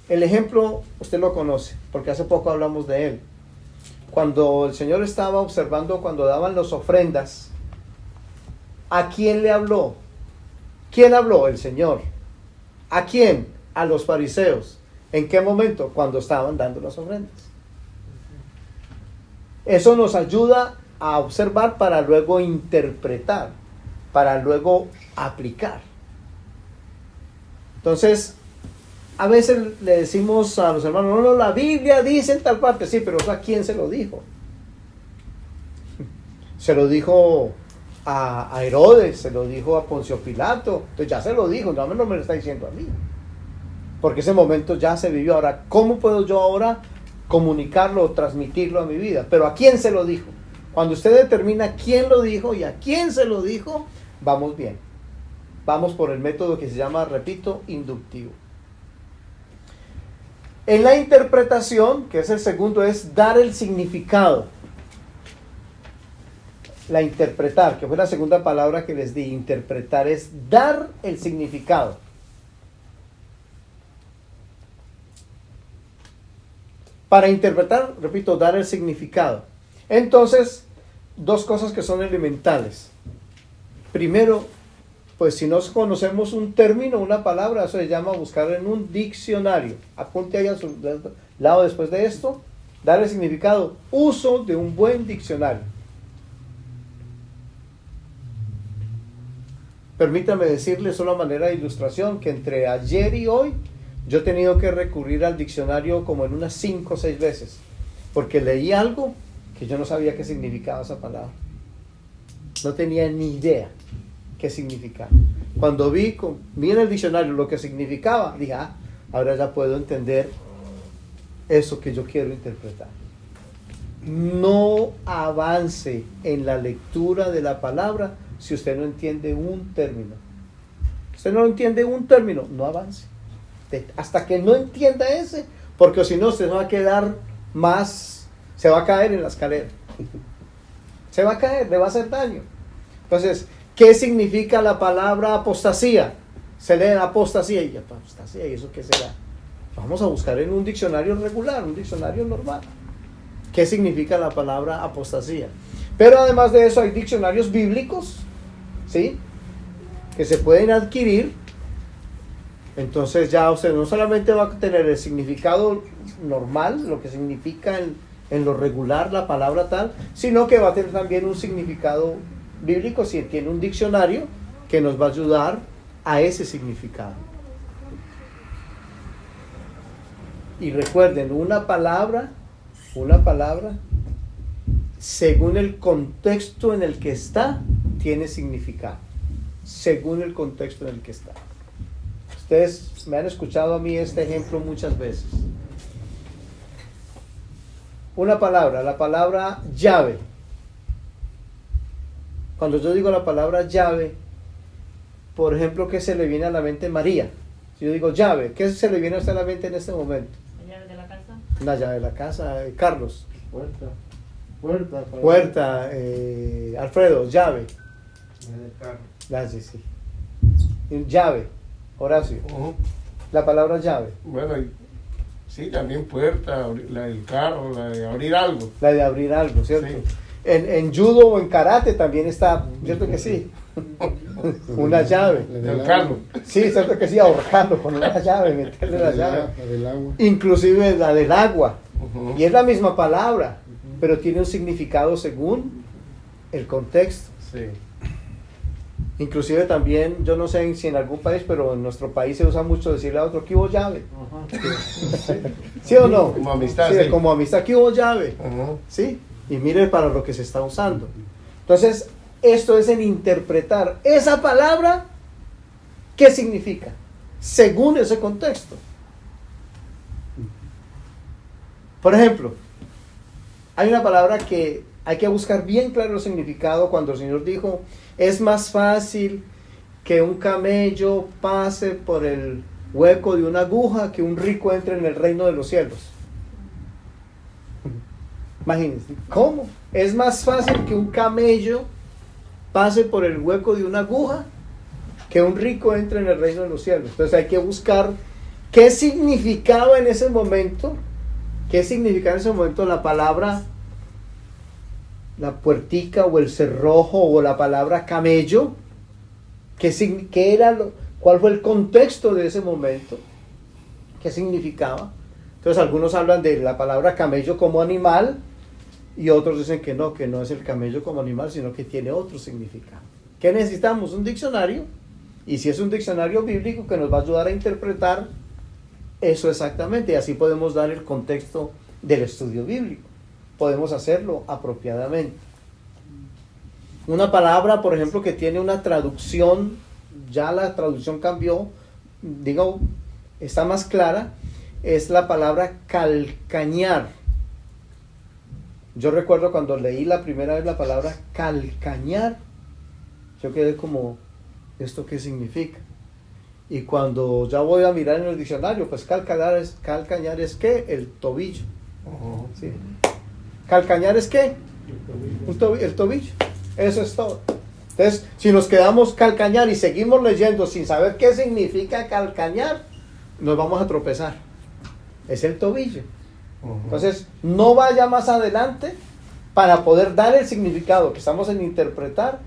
El ejemplo usted lo conoce, porque hace poco hablamos de él. Cuando el Señor estaba observando, cuando daban las ofrendas, ¿a quién le habló? ¿Quién habló? El Señor. ¿A quién? A los fariseos. ¿En qué momento? Cuando estaban dando las ofrendas. Eso nos ayuda a observar para luego interpretar, para luego aplicar. Entonces, a veces le decimos a los hermanos, no, la Biblia dice en tal parte, sí, pero ¿a quién se lo dijo? Se lo dijo a Herodes, se lo dijo a Poncio Pilato, entonces ya se lo dijo, no me lo está diciendo a mí, porque ese momento ya se vivió. Ahora, ¿cómo puedo yo ahora comunicarlo o transmitirlo a mi vida? Pero ¿a quién se lo dijo? Cuando usted determina quién lo dijo y a quién se lo dijo, vamos bien. Vamos por el método que se llama, repito, inductivo. En la interpretación, que es el segundo, es dar el significado. La interpretar, que fue la segunda palabra que les di. Interpretar es dar el significado. Para interpretar, repito, dar el significado. Entonces, dos cosas que son elementales. Primero, pues si no conocemos un término, una palabra, eso se llama buscar en un diccionario. Apunte ahí a su lado después de esto, dar el significado. Uso de un buen diccionario. Permítame decirles una manera de ilustración que entre ayer y hoy yo he tenido que recurrir al diccionario como en unas 5 o 6 veces, porque leí algo que yo no sabía qué significaba esa palabra. No tenía ni idea qué significaba. Cuando vi en el diccionario lo que significaba, dije, ahora ya puedo entender eso que yo quiero interpretar. No avance en la lectura de la palabra si usted no entiende un término. Usted no entiende un término, no avance. Hasta que no entienda ese, porque si no, usted va a quedar más, se va a caer en la escalera. Se va a caer, le va a hacer daño. Entonces, ¿qué significa la palabra apostasía? Se lee apostasía y apostasía, ¿y eso qué será? Vamos a buscar en un diccionario regular, un diccionario normal. ¿Qué significa la palabra apostasía? Pero además de eso hay diccionarios bíblicos, ¿sí?, que se pueden adquirir. Entonces ya usted no solamente va a tener el significado normal, lo que significa en lo regular la palabra tal, sino que va a tener también un significado bíblico si tiene un diccionario que nos va a ayudar a ese significado. Y recuerden, una palabra, según el contexto en el que está, tiene significado. Según el contexto en el que está. Ustedes me han escuchado a mí este ejemplo muchas veces. Una palabra, la palabra llave. Cuando yo digo la palabra llave, por ejemplo, ¿qué se le viene a la mente? María. Si yo digo llave, ¿qué se le viene a usted a la mente en este momento? ¿La llave de la casa? La llave de la casa. Carlos. Puerta. Alfredo, llave. del carro. Gracias, sí. Llave. Horacio. Ujú. La palabra llave. Bueno, sí, también puerta, la del carro, la de abrir algo. La de abrir algo, ¿cierto? Sí. En judo o en karate también está, ¿cierto que sí? Una llave. Del carro. Sí, cierto que sí, ahorcarlo con una llave, meterle la llave. La del agua. Inclusive la del agua. Ujú. Y es la misma palabra, pero tiene un significado según el contexto. Sí. Inclusive también, yo no sé si en algún país, pero en nuestro país se usa mucho decirle a otro, ¿qué hubo llave? ¿Sí o no? Como amistad, Sí, sí. como amistad, ¿qué hubo llave? Ujú. ¿Sí? Y mire para lo que se está usando. Entonces, esto es en interpretar esa palabra, ¿qué significa? Según ese contexto. Por ejemplo, hay una palabra que hay que buscar bien claro el significado cuando el Señor dijo, es más fácil que un camello pase por el hueco de una aguja que un rico entre en el reino de los cielos. Imagínense, ¿cómo? Es más fácil que un camello pase por el hueco de una aguja que un rico entre en el reino de los cielos. Entonces hay que buscar qué significaba en ese momento, la palabra, la puertica o el cerrojo o la palabra camello, cuál fue el contexto de ese momento, qué significaba. Entonces algunos hablan de la palabra camello como animal y otros dicen que no es el camello como animal, sino que tiene otro significado. ¿Qué necesitamos? Un diccionario, y si es un diccionario bíblico que nos va a ayudar a interpretar eso exactamente, y así podemos dar el contexto del estudio bíblico, podemos hacerlo apropiadamente. Una palabra, por ejemplo, que tiene una traducción, ya la traducción cambió, digo, está más clara, es la palabra calcañar. Yo recuerdo cuando leí la primera vez la palabra calcañar, yo quedé como, ¿esto qué significa? Y cuando ya voy a mirar en el diccionario, pues calcañar es ¿qué? El tobillo. ¿Sí? ¿Calcañar es qué? El tobillo. Eso es todo. Entonces, si nos quedamos calcañar y seguimos leyendo sin saber qué significa calcañar, nos vamos a tropezar. Es el tobillo. Entonces, no vaya más adelante para poder dar el significado que estamos en interpretar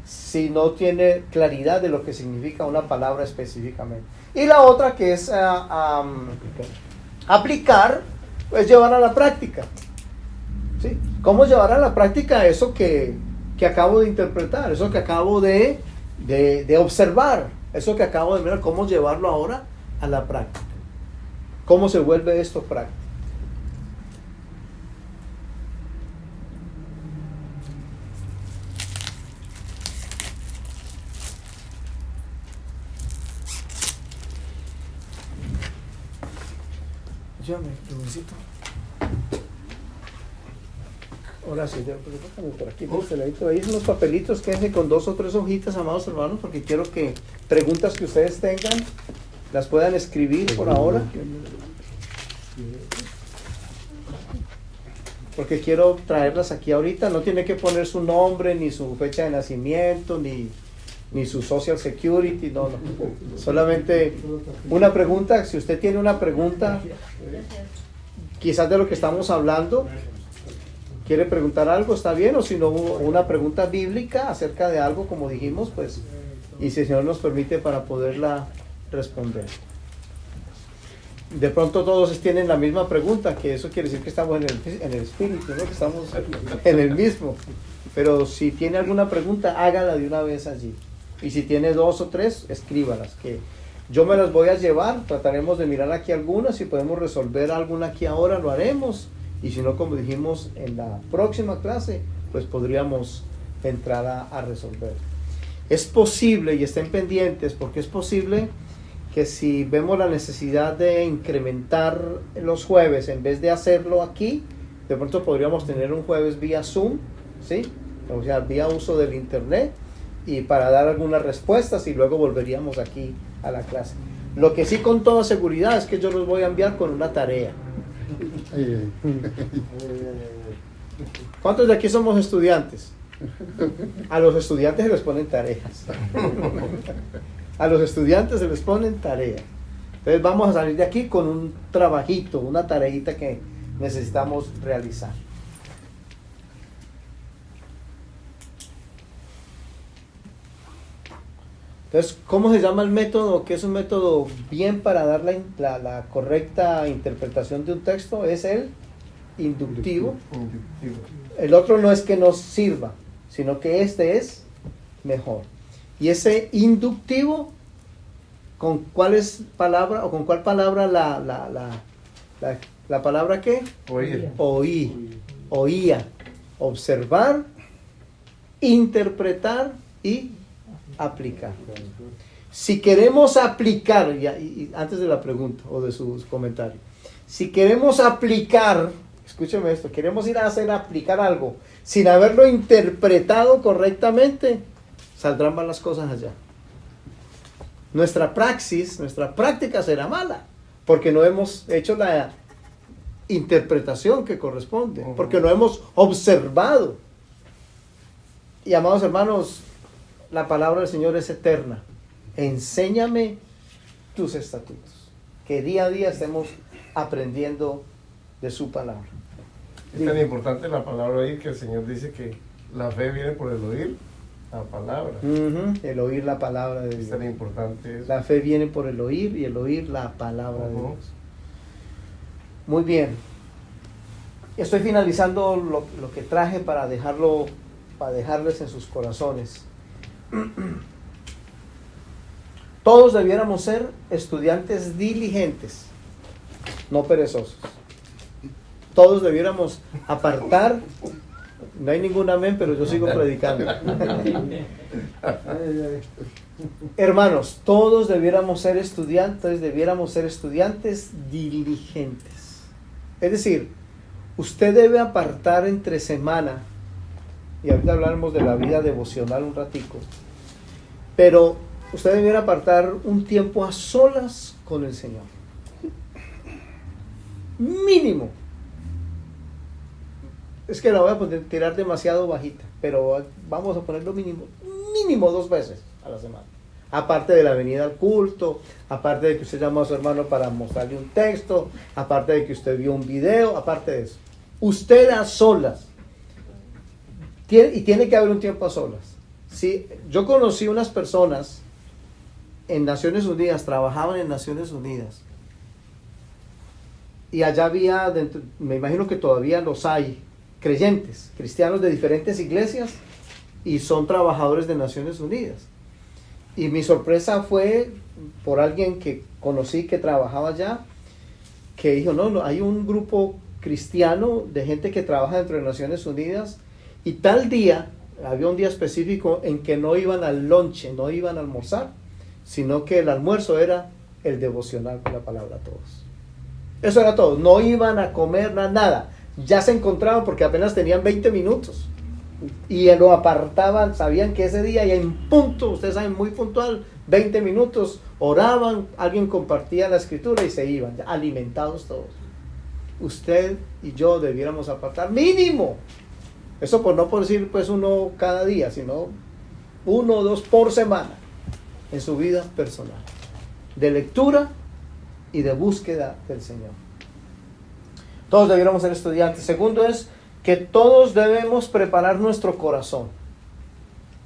si no tiene claridad de lo que significa una palabra específicamente. Y la otra que es aplicar, es llevar a la práctica. ¿Sí? ¿Cómo llevar a la práctica eso que acabo de interpretar, eso que acabo de observar, eso que acabo de mirar? ¿Cómo llevarlo ahora a la práctica? ¿Cómo se vuelve esto práctico? Yo me necesito. Ahora sí, por aquí, por este ladito. Ahí son los papelitos, quédense con 2 o 3 hojitas, amados hermanos, porque quiero que preguntas que ustedes tengan las puedan escribir por ahora. Porque quiero traerlas aquí ahorita. No tiene que poner su nombre, ni su fecha de nacimiento, ni su social security, no. Solamente una pregunta. Si usted tiene una pregunta, quizás de lo que estamos hablando, quiere preguntar algo, está bien, o si no, una pregunta bíblica acerca de algo, como dijimos, pues, y si el Señor nos permite para poderla responder. De pronto todos tienen la misma pregunta, que eso quiere decir que estamos en el espíritu, ¿no? Que estamos en el mismo. Pero si tiene alguna pregunta, hágala de una vez allí. Y si tiene 2 o 3, escríbalas, que yo me las voy a llevar. Trataremos de mirar aquí algunas. Si podemos resolver alguna aquí ahora, lo haremos. Y si no, como dijimos, en la próxima clase, pues podríamos entrar a resolver. Es posible, y estén pendientes, porque es posible que si vemos la necesidad de incrementar los jueves, en vez de hacerlo aquí, de pronto podríamos tener un jueves vía Zoom, ¿sí? O sea, vía uso del internet, y para dar algunas respuestas, y luego volveríamos aquí a la clase. Lo que sí con toda seguridad es que yo los voy a enviar con una tarea. ¿Cuántos de aquí somos estudiantes? A los estudiantes se les ponen tareas. A los estudiantes se les ponen tareas. Entonces vamos a salir de aquí con un trabajito, una tareita que necesitamos realizar. Entonces, ¿cómo se llama el método? ¿Qué es un método bien para dar la correcta interpretación de un texto? Es el inductivo. El otro no es que nos sirva, sino que este es mejor. Y ese inductivo, ¿con cuál es palabra o con cuál palabra la palabra qué? Oír. Oía. Observar, interpretar y aplicar. Si queremos aplicar, y antes de la pregunta o de sus comentarios, si queremos aplicar, escúcheme esto, queremos ir a aplicar algo sin haberlo interpretado correctamente, saldrán malas cosas allá. Nuestra práctica será mala, porque no hemos hecho la interpretación que corresponde, porque no hemos observado. Y amados hermanos, la palabra del Señor es eterna. Enséñame tus estatutos. Que día a día estemos aprendiendo de su palabra. Es tan importante la palabra oír que el Señor dice que la fe viene por el oír la palabra. El oír la palabra de Dios. Es tan importante eso. La fe viene por el oír y el oír la palabra de Dios. Muy bien. Estoy finalizando lo que traje para dejarles en sus corazones. Todos debiéramos ser estudiantes diligentes, no perezosos. Todos debiéramos apartar No hay ningún amén, pero yo sigo predicando. Ay, ay. Hermanos, todos debiéramos ser estudiantes diligentes. Es decir, usted debe apartar entre semana, y ahorita hablaremos de la vida devocional un ratico, pero usted debiera apartar un tiempo a solas con el Señor. Mínimo. Es que la voy a tirar demasiado bajita, pero vamos a ponerlo mínimo 2 veces a la semana. Aparte de la venida al culto, aparte de que usted llama a su hermano para mostrarle un texto, aparte de que usted vio un video, aparte de eso. Usted a solas. Y tiene que haber un tiempo a solas. Sí, yo conocí unas personas en Naciones Unidas, trabajaban en Naciones Unidas. Y allá había, me imagino que todavía los hay, creyentes, cristianos de diferentes iglesias y son trabajadores de Naciones Unidas. Y mi sorpresa fue por alguien que conocí que trabajaba allá, que dijo, no, hay un grupo cristiano de gente que trabaja dentro de Naciones Unidas y tal día, había un día específico en que no iban al lonche, no iban a almorzar, sino que el almuerzo era el devocional con la palabra a todos. Eso era todo, no iban a comer nada, ya se encontraban porque apenas tenían 20 minutos y lo apartaban, sabían que ese día y en punto, ustedes saben, muy puntual, 20 minutos, oraban, alguien compartía la escritura y se iban, ya alimentados todos. Usted y yo debiéramos apartar mínimo, eso por no por decir pues uno cada día, sino 1 o 2 por semana en su vida personal, de lectura y de búsqueda del Señor. Todos debiéramos ser estudiantes. Segundo es que todos debemos preparar nuestro corazón.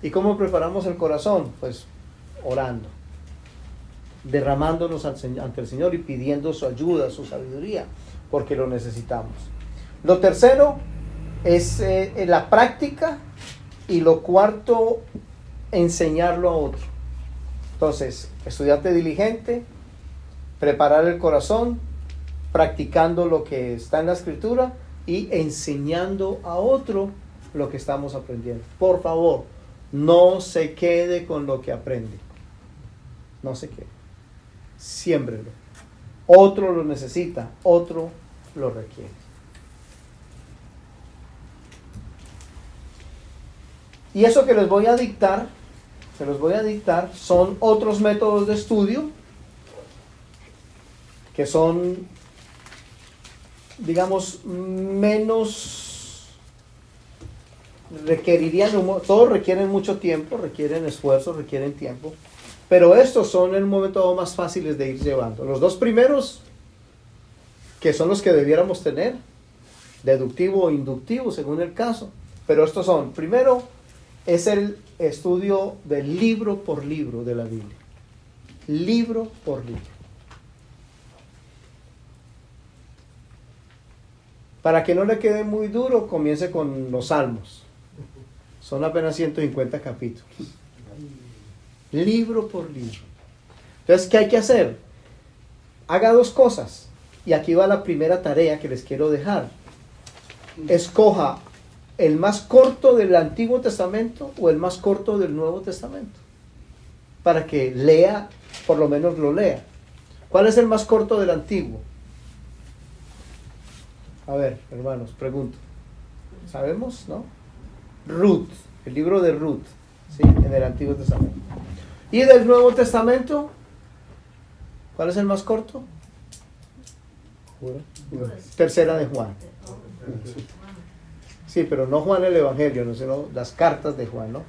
¿Y cómo preparamos el corazón? Pues orando, derramándonos ante el Señor y pidiendo su ayuda, su sabiduría, porque lo necesitamos. Lo tercero es la práctica y lo cuarto, enseñarlo a otro. Entonces, estudiante diligente, preparar el corazón, practicando lo que está en la escritura y enseñando a otro lo que estamos aprendiendo. Por favor, no se quede con lo que aprende. No se quede. Siémbrelo. Otro lo necesita, otro lo requiere. Y eso que les voy a dictar, se los voy a dictar, son otros métodos de estudio que son, digamos, menos, todos requieren mucho tiempo, requieren esfuerzo, requieren tiempo, pero estos son en un momento más fáciles de ir llevando. Los 2 primeros, que son los que debiéramos tener, deductivo o inductivo según el caso, pero estos son, primero, es el estudio del libro por libro de la Biblia. Libro por libro. Para que no le quede muy duro, comience con los Salmos. Son apenas 150 capítulos. Libro por libro. Entonces, ¿qué hay que hacer? Haga 2 cosas. Y aquí va la primera tarea que les quiero dejar. Escoja el más corto del Antiguo Testamento o el más corto del Nuevo Testamento. Para que lea, por lo menos lo lea. ¿Cuál es el más corto del Antiguo? A ver, hermanos, pregunto. ¿Sabemos, no? Ruth, el libro de Ruth, ¿sí? En el Antiguo Testamento. ¿Y del Nuevo Testamento? ¿Cuál es el más corto? Tercera de Juan. Sí, pero no Juan el Evangelio, no, sino las cartas de Juan, ¿no?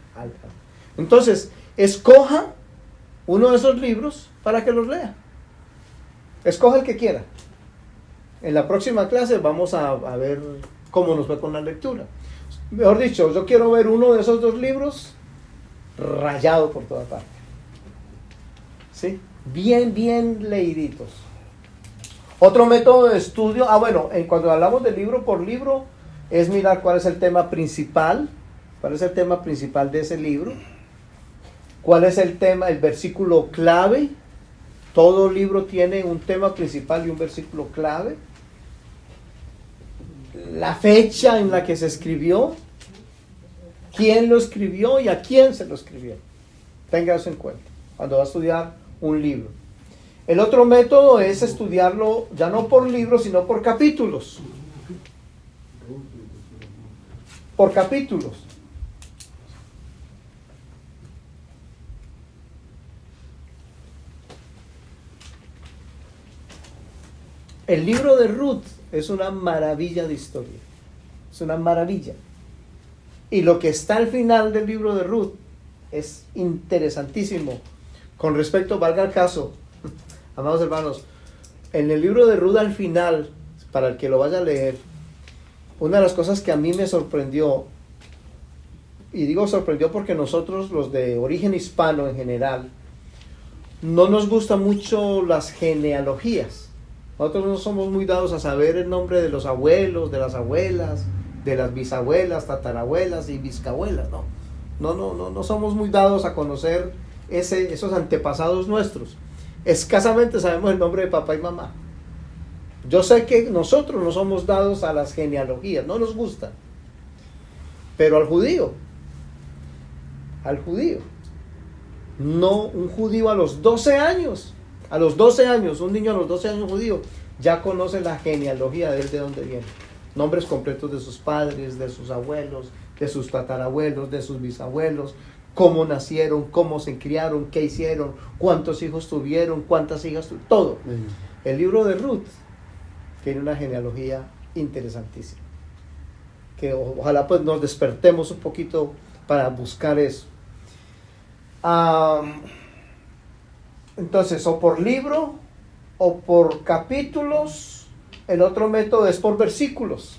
Entonces, escoja uno de esos libros para que los lea. Escoja el que quiera. En la próxima clase vamos a ver cómo nos va con la lectura. Mejor dicho, yo quiero ver uno de esos 2 libros rayado por toda parte. ¿Sí? Bien leíditos. Otro método de estudio, cuando hablamos de libro por libro, es mirar cuál es el tema principal, de ese libro, cuál es el versículo clave. Todo libro tiene un tema principal y un versículo clave. La fecha en la que se escribió, quién lo escribió y a quién se lo escribió. Tenga eso en cuenta cuando va a estudiar un libro. El otro método es estudiarlo ya no por libros, sino por capítulos. Por capítulos. El libro de Ruth es una maravilla de historia. Es una maravilla. Y lo que está al final del libro de Ruth es interesantísimo. Con respecto, valga el caso, amados hermanos, en el libro de Ruth al final, para el que lo vaya a leer, una de las cosas que a mí me sorprendió, y digo sorprendió porque nosotros los de origen hispano en general, no nos gustan mucho las genealogías. Nosotros no somos muy dados a saber el nombre de los abuelos, de las abuelas, de las bisabuelas, tatarabuelas y bisabuelas, no somos muy dados a conocer esos antepasados nuestros. Escasamente sabemos el nombre de papá y mamá. Yo sé que nosotros no somos dados a las genealogías, no nos gusta. Pero al judío, no, un judío a los 12 años, un niño a los 12 años judío, ya conoce la genealogía de él, de dónde viene. Nombres completos de sus padres, de sus abuelos, de sus tatarabuelos, de sus bisabuelos, cómo nacieron, cómo se criaron, qué hicieron, cuántos hijos tuvieron, cuántas hijas tuvieron, todo. El libro de Ruth tiene una genealogía interesantísima, que ojalá pues nos despertemos un poquito para buscar eso. Entonces, o por libro o por capítulos. El otro método es por versículos.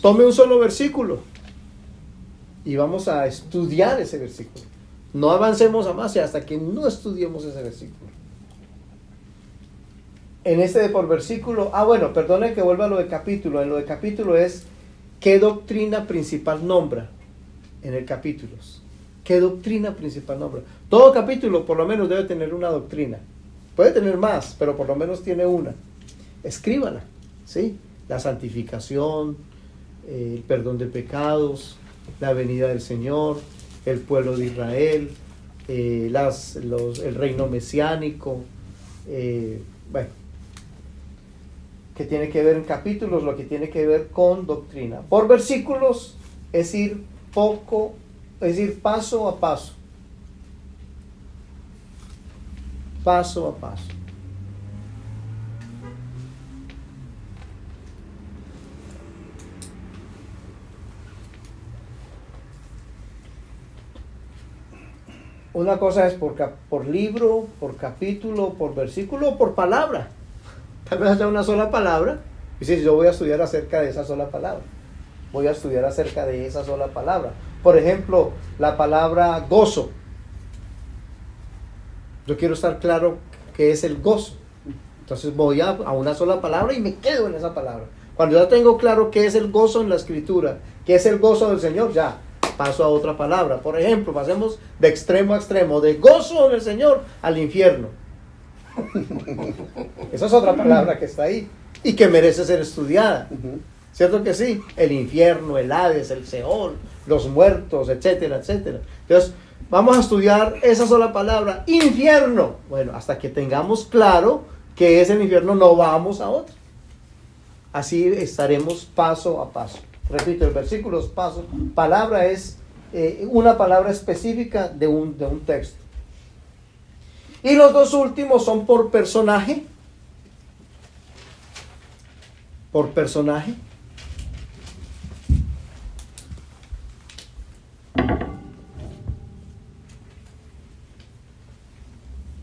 Tome un solo versículo y vamos a estudiar ese versículo. No avancemos a más hasta que no estudiemos ese versículo. En este de por versículo, perdone que vuelva a lo de capítulo. En lo de capítulo es qué doctrina principal nombra en el capítulo. ¿Qué doctrina principal nombra? Todo capítulo por lo menos debe tener una doctrina. Puede tener más, pero por lo menos tiene una. Escríbala, ¿sí? La santificación, el perdón de pecados, la venida del Señor, el pueblo de Israel, el reino mesiánico, que tiene que ver en capítulos, lo que tiene que ver con doctrina. Por versículos es ir paso a paso. Paso a paso. Una cosa es por libro, por capítulo, por versículo o por palabra. Tal vez haya una sola palabra y si yo voy a estudiar acerca de esa sola palabra. Por ejemplo, la palabra gozo. Yo quiero estar claro qué es el gozo. Entonces voy a una sola palabra y me quedo en esa palabra. Cuando ya tengo claro qué es el gozo en la escritura, qué es el gozo del Señor, ya paso a otra palabra. Por ejemplo, pasemos de extremo a extremo, de gozo en el Señor al infierno. Esa es otra palabra que está ahí y que merece ser estudiada. ¿Cierto que sí? El infierno, el Hades, el Seol, los muertos, etcétera, etcétera. Entonces, vamos a estudiar esa sola palabra, infierno. Bueno, hasta que tengamos claro qué es el infierno, no vamos a otro. Así estaremos paso a paso. Repito, el versículo es paso. Palabra es una palabra específica de un texto. Y los dos últimos son por personaje. Por personaje.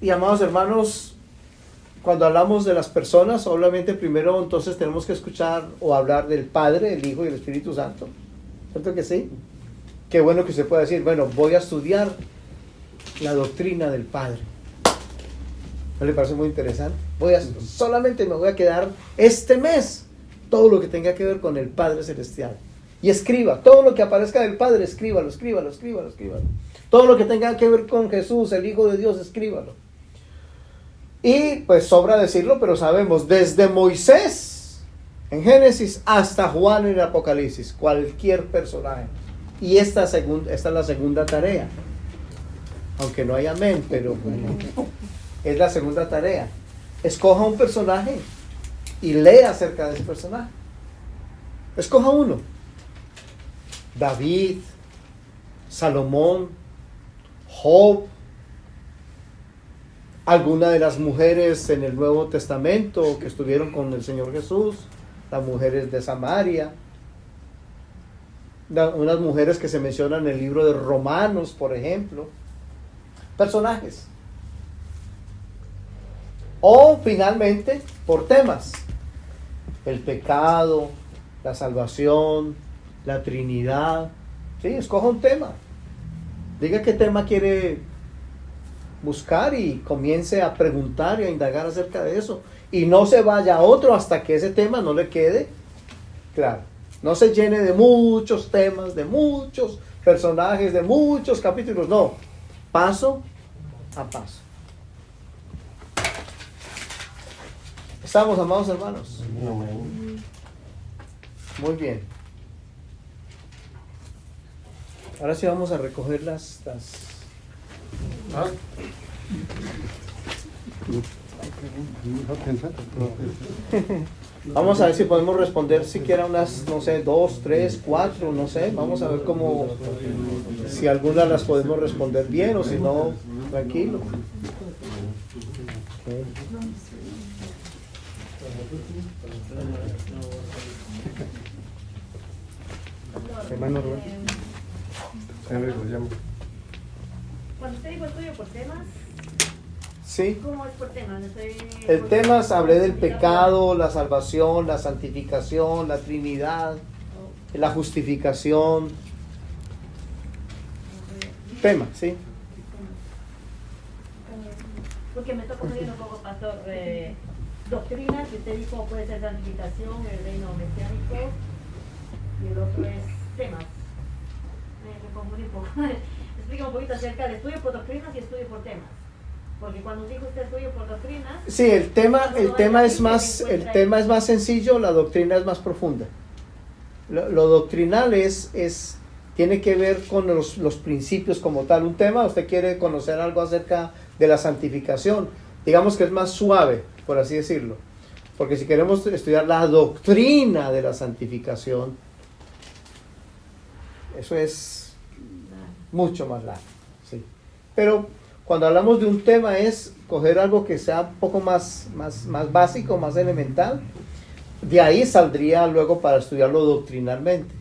Y amados hermanos, cuando hablamos de las personas, obviamente primero entonces tenemos que escuchar o hablar del Padre, el Hijo y el Espíritu Santo. ¿Cierto que sí? Qué bueno que se pueda decir, bueno, voy a estudiar la doctrina del Padre. ¿No le parece muy interesante? Solamente me voy a quedar este mes todo lo que tenga que ver con el Padre Celestial. Y escriba, todo lo que aparezca del Padre, escríbalo. Todo lo que tenga que ver con Jesús, el Hijo de Dios, escríbalo. Y pues sobra decirlo, pero sabemos, desde Moisés en Génesis hasta Juan en el Apocalipsis, cualquier personaje Y esta es la segunda tarea. Aunque no hay amén, pero es la segunda tarea. Escoja un personaje y lea acerca de ese personaje. Escoja uno. David, Salomón, Job, alguna de las mujeres en el Nuevo Testamento que estuvieron con el Señor Jesús, las mujeres de Samaria, unas mujeres que se mencionan en el libro de Romanos, por ejemplo. Personajes. O finalmente por temas: el pecado, la salvación, la Trinidad. Sí, escoja un tema. Diga qué tema quiere buscar y comience a preguntar y a indagar acerca de eso. Y no se vaya a otro hasta que ese tema no le quede claro. No se llene de muchos temas, de muchos personajes, de muchos capítulos. No, paso a paso. ¿Estamos, amados hermanos? Muy bien. Ahora sí vamos a recoger las... ¿Ah? Vamos a ver si podemos responder siquiera unas, no sé, 2, 3, 4, no sé. Vamos a ver cómo, si algunas las podemos responder bien o si no, tranquilo. Okay. Hermano Rubén. Henry lo llamo. Cuando usted dijo estudio por temas, Sí. ¿cómo es por temas? El tema, hablé del pecado, la salvación, la santificación, la Trinidad, la justificación. Tema, sí. Porque me toca oír un poco, pastor, doctrinas, que usted dijo puede ser santificación, el reino mesiánico, y el otro es temas. Me confundí un poco. Explica un poquito acerca de estudio por doctrinas y estudio por temas. Porque cuando dijo usted estudio por doctrinas... Sí, el tema es más sencillo, la doctrina es más profunda. Lo doctrinal tiene que ver con los principios como tal. Un tema, usted quiere conocer algo acerca de la santificación, digamos que es más suave, por así decirlo. Porque si queremos estudiar la doctrina de la santificación, eso es mucho más largo. Sí. Pero cuando hablamos de un tema es coger algo que sea un poco más básico, más elemental. De ahí saldría luego para estudiarlo doctrinalmente.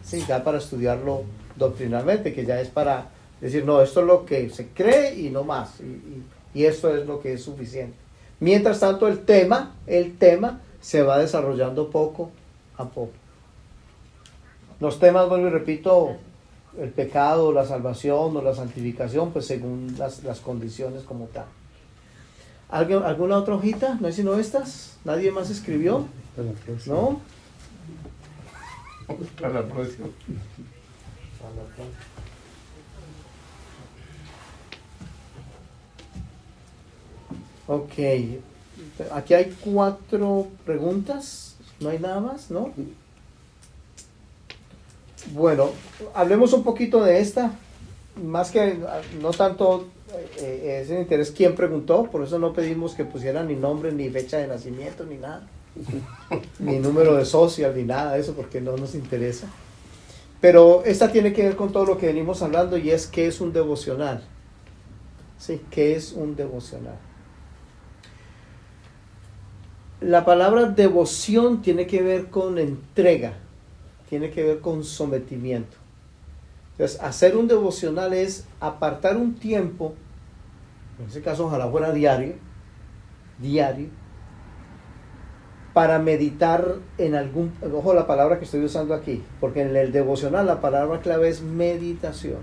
Sí, ya para estudiarlo doctrinalmente, que ya es para decir, no, esto es lo que se cree y no más. Y esto es lo que es suficiente. Mientras tanto, el tema se va desarrollando poco a poco. Los temas, vuelvo y repito, el pecado, la salvación o la santificación, pues según las condiciones como tal. ¿Alguna otra hojita? ¿No hay sino estas? ¿Nadie más escribió? ¿No? Para la próxima. Ok. Aquí hay 4 preguntas. ¿No hay nada más? ¿No? Bueno, hablemos un poquito de esta. Más que no tanto es el interés quién preguntó, por eso no pedimos que pusieran ni nombre, ni fecha de nacimiento, ni nada. Ni número de social, ni nada de eso, porque no nos interesa. Pero esta tiene que ver con todo lo que venimos hablando, y es ¿qué es un devocional? Sí, ¿qué es un devocional? La palabra devoción tiene que ver con entrega, tiene que ver con sometimiento. Entonces, hacer un devocional es apartar un tiempo, en ese caso ojalá fuera diario, para meditar en algún, ojo la palabra que estoy usando aquí, porque en el devocional la palabra clave es meditación.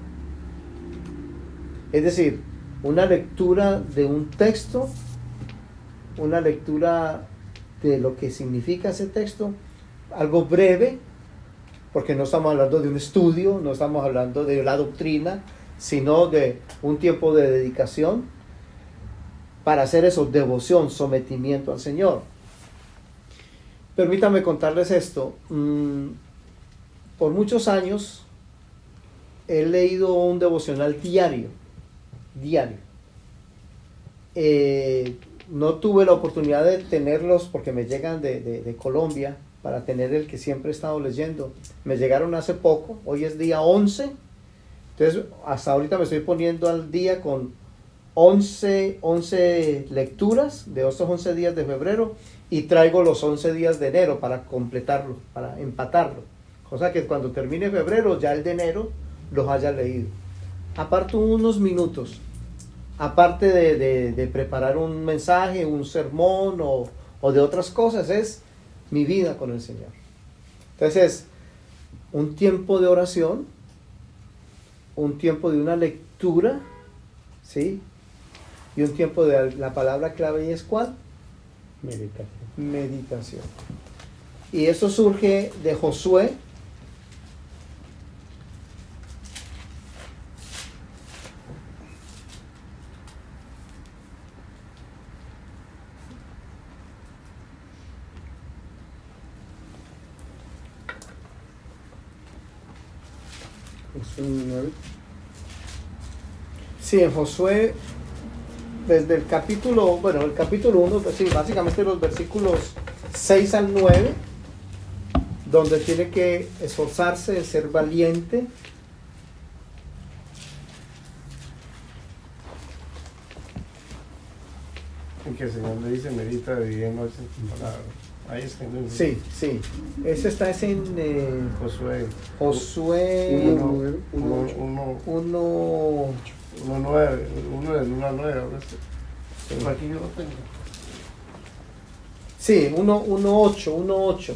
Es decir, una lectura de un texto, una lectura de lo que significa ese texto, algo breve, porque no estamos hablando de un estudio, no estamos hablando de la doctrina, sino de un tiempo de dedicación para hacer eso, devoción, sometimiento al Señor. Permítanme contarles esto. Por muchos años he leído un devocional diario. No tuve la oportunidad de tenerlos porque me llegan de Colombia, para tener el que siempre he estado leyendo. Me llegaron hace poco, hoy es día 11, entonces hasta ahorita me estoy poniendo al día con 11 lecturas de estos 11 días de febrero, y traigo los 11 días de enero para completarlo, para empatarlo. Cosa que cuando termine febrero, ya el de enero, los haya leído. Aparto unos minutos, aparte de preparar un mensaje, un sermón o de otras cosas, es mi vida con el Señor. Entonces, un tiempo de oración, un tiempo de una lectura, ¿sí? Y un tiempo de la palabra clave, ¿es cuál? Meditación. Y eso surge de Josué. Sí, en Josué, desde el capítulo 1, pues sí, básicamente los versículos 6 al 9, donde tiene que esforzarse en ser valiente. En que el Señor le dice, medita de día y noche en tu palabra. Ahí está. Sí. Ese está en Josué. Josué 1:9, 1 del 1 al 9. Ahora sí. Pero aquí yo lo tengo. Sí, 1:8. 1:8.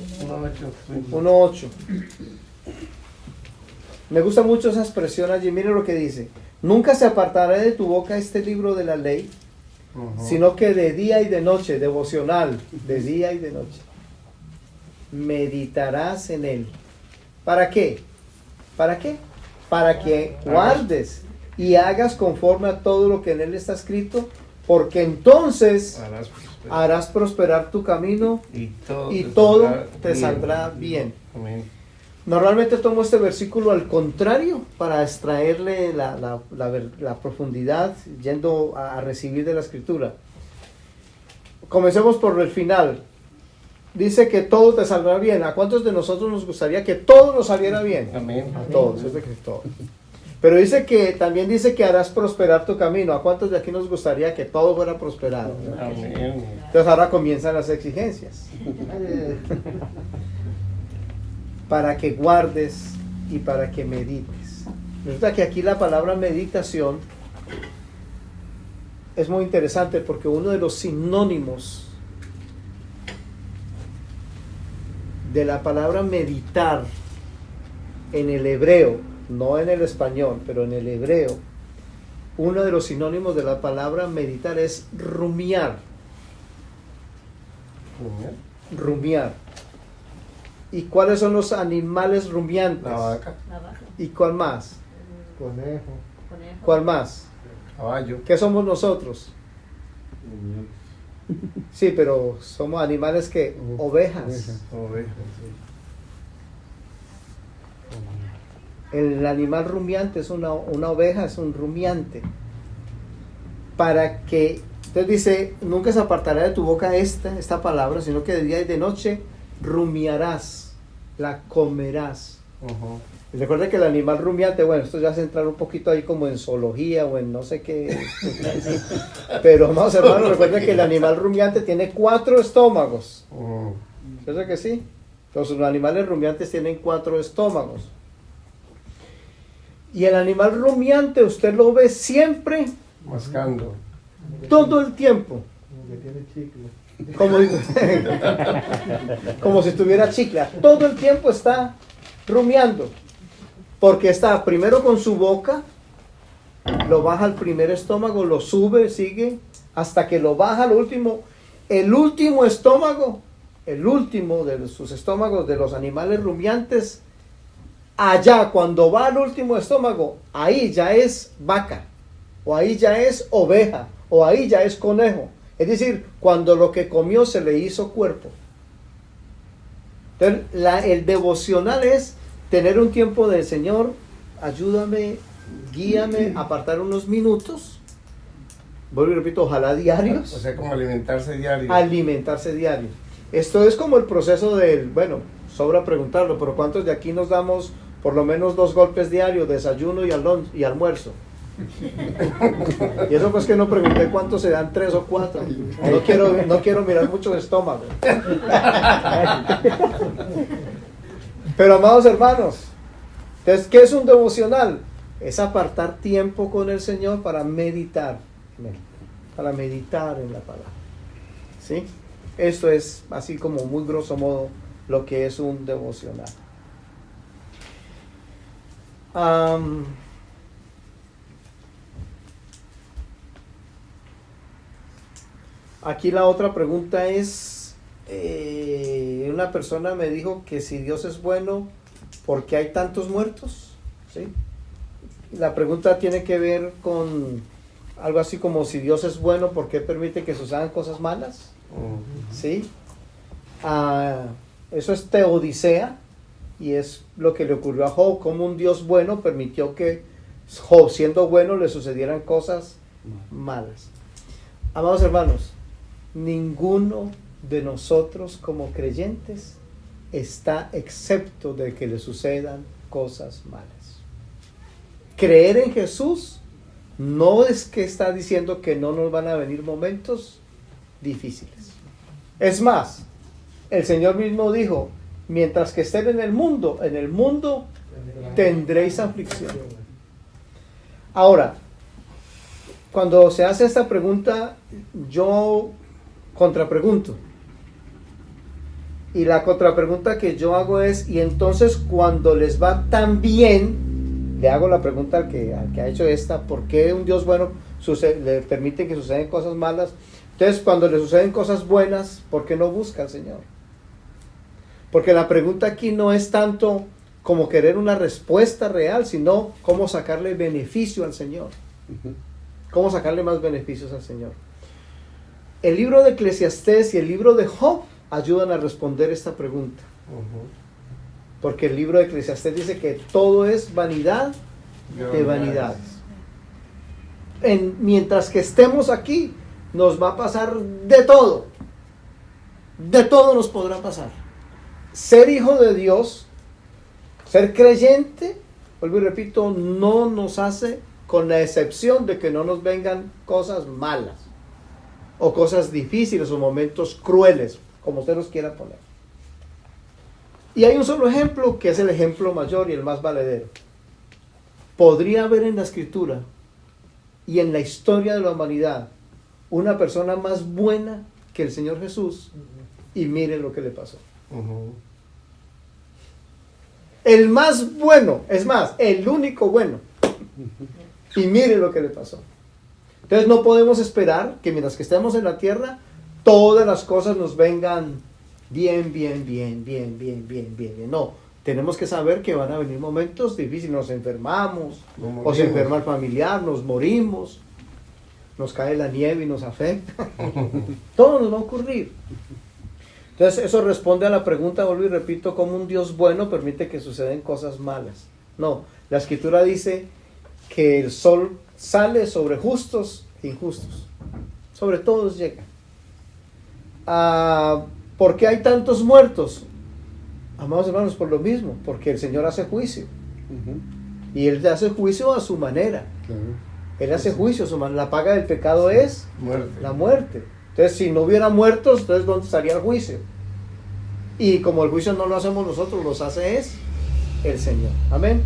Me gusta mucho esa expresión allí. Mire lo que dice: nunca se apartará de tu boca este libro de la ley, sino que de día y de noche, devocional, de día y de noche, meditarás en él. ¿Para qué? ¿Para qué? Para que guardes y hagas conforme a todo lo que en él está escrito, porque entonces harás prosperar tu camino y todo te saldrá bien. Amén. Normalmente tomo este versículo al contrario para extraerle la profundidad, yendo a recibir de la escritura. Comencemos por el final. Dice que todo te saldrá bien. ¿A cuántos de nosotros nos gustaría que todo nos saliera bien? Amén. A todos, es de que todos. Pero también dice que harás prosperar tu camino. ¿A cuántos de aquí nos gustaría que todo fuera prosperado? Amén. Entonces ahora comienzan las exigencias. Para que guardes y para que medites. Resulta que aquí la palabra meditación es muy interesante, porque uno de los sinónimos de la palabra meditar en el hebreo, no en el español, pero en el hebreo, uno de los sinónimos de la palabra meditar es rumiar. Rumiar. ¿Y cuáles son los animales rumiantes? La vaca, ¿Y cuál más? Conejo. ¿Cuál más? caballo. ¿Qué somos nosotros? Sí, pero somos animales que ovejas. Oveja, El animal rumiante es una oveja, es un rumiante. Para que, entonces dice, nunca se apartará de tu boca esta palabra, sino que de día y de noche rumiarás, la comerás. Y recuerda que el animal rumiante, bueno, esto ya es entrar un poquito ahí como en zoología o en no sé qué. Pero vamos, hermano, recuerda que el animal rumiante tiene 4 estómagos. ¿Cierto que sí? Entonces los animales rumiantes tienen 4 estómagos. Y el animal rumiante usted lo ve siempre, mascando. todo el tiempo. Que tiene chicle. Como si tuviera chicle. Todo el tiempo está rumiando. Porque está primero con su boca, lo baja al primer estómago, lo sube, sigue, hasta que lo baja al último. El último estómago, el último de sus estómagos de los animales rumiantes, allá cuando va al último estómago, ahí ya es vaca, o ahí ya es oveja, o ahí ya es conejo. Es decir, cuando lo que comió se le hizo cuerpo. Entonces, el devocional es tener un tiempo del Señor ayúdame, guíame a apartar unos minutos, vuelvo y repito, ojalá diarios, O sea, como alimentarse diario. alimentarse diario. Esto es como el proceso del, bueno, sobra preguntarlo, pero ¿cuántos de aquí nos damos por lo menos 2 golpes diarios, desayuno y almuerzo? Y eso pues que no pregunté cuántos se dan, 3 o 4. No quiero mirar mucho el estómago. Pero amados hermanos, entonces, ¿qué es un devocional? Es apartar tiempo con el Señor para meditar en Él, para meditar en la palabra. ¿Sí? Esto es así como muy grosso modo lo que es un devocional. Aquí la otra pregunta es, una persona me dijo que si Dios es bueno, ¿por qué hay tantos muertos? ¿Sí? La pregunta tiene que ver con algo así como si Dios es bueno, ¿por qué permite que sucedan cosas malas? ¿Sí? Eso es teodicea y es lo que le ocurrió a Job, como un Dios bueno permitió que Job, siendo bueno, le sucedieran cosas malas. Amados hermanos, ninguno de nosotros como creyentes está excepto de que le sucedan cosas malas. Creer en Jesús no es que está diciendo que no nos van a venir momentos difíciles. Es más, el Señor mismo dijo, mientras que estén en el mundo tendréis aflicción. Ahora, cuando se hace esta pregunta, yo contrapregunto. Y la contrapregunta que yo hago es, y entonces cuando les va tan bien, le hago la pregunta al que ha hecho esta, ¿por qué un Dios bueno le permite que sucedan cosas malas? Entonces, cuando le suceden cosas buenas, ¿por qué no busca al Señor? Porque la pregunta aquí no es tanto como querer una respuesta real, sino cómo sacarle beneficio al Señor. Cómo sacarle más beneficios al Señor. El libro de Eclesiastés y el libro de Job ayudan a responder esta pregunta. Porque el libro de Eclesiastés dice que todo es vanidad de vanidades. Mientras que estemos aquí, nos va a pasar de todo. De todo nos podrá pasar. Ser hijo de Dios, ser creyente, vuelvo y repito, no nos hace, con la excepción de que no nos vengan cosas malas, o cosas difíciles, o momentos crueles, como usted los quiera poner. Y hay un solo ejemplo, que es el ejemplo mayor y el más valedero. Podría haber en la Escritura y en la historia de la humanidad una persona más buena que el Señor Jesús, y miren lo que le pasó. El más bueno, es más, el único bueno, y miren lo que le pasó. Entonces no podemos esperar que mientras que estemos en la tierra todas las cosas nos vengan bien. No, tenemos que saber que van a venir momentos difíciles, nos enfermamos, o se enferma el familiar, nos morimos, nos cae la nieve y nos afecta. Todo nos va a ocurrir. Entonces eso responde a la pregunta, vuelvo y repito, ¿cómo un Dios bueno permite que sucedan cosas malas? No, la Escritura dice que el sol sale sobre justos e injustos, sobre todos llega. ¿Por qué hay tantos muertos? Amados hermanos, por lo mismo, porque el Señor hace juicio. Y Él hace juicio a su manera. Él hace juicio a su manera. La paga del pecado es la muerte. Entonces, si no hubiera muertos, entonces ¿dónde estaría el juicio? Y como el juicio no lo hacemos nosotros, los hace es el Señor. Amén.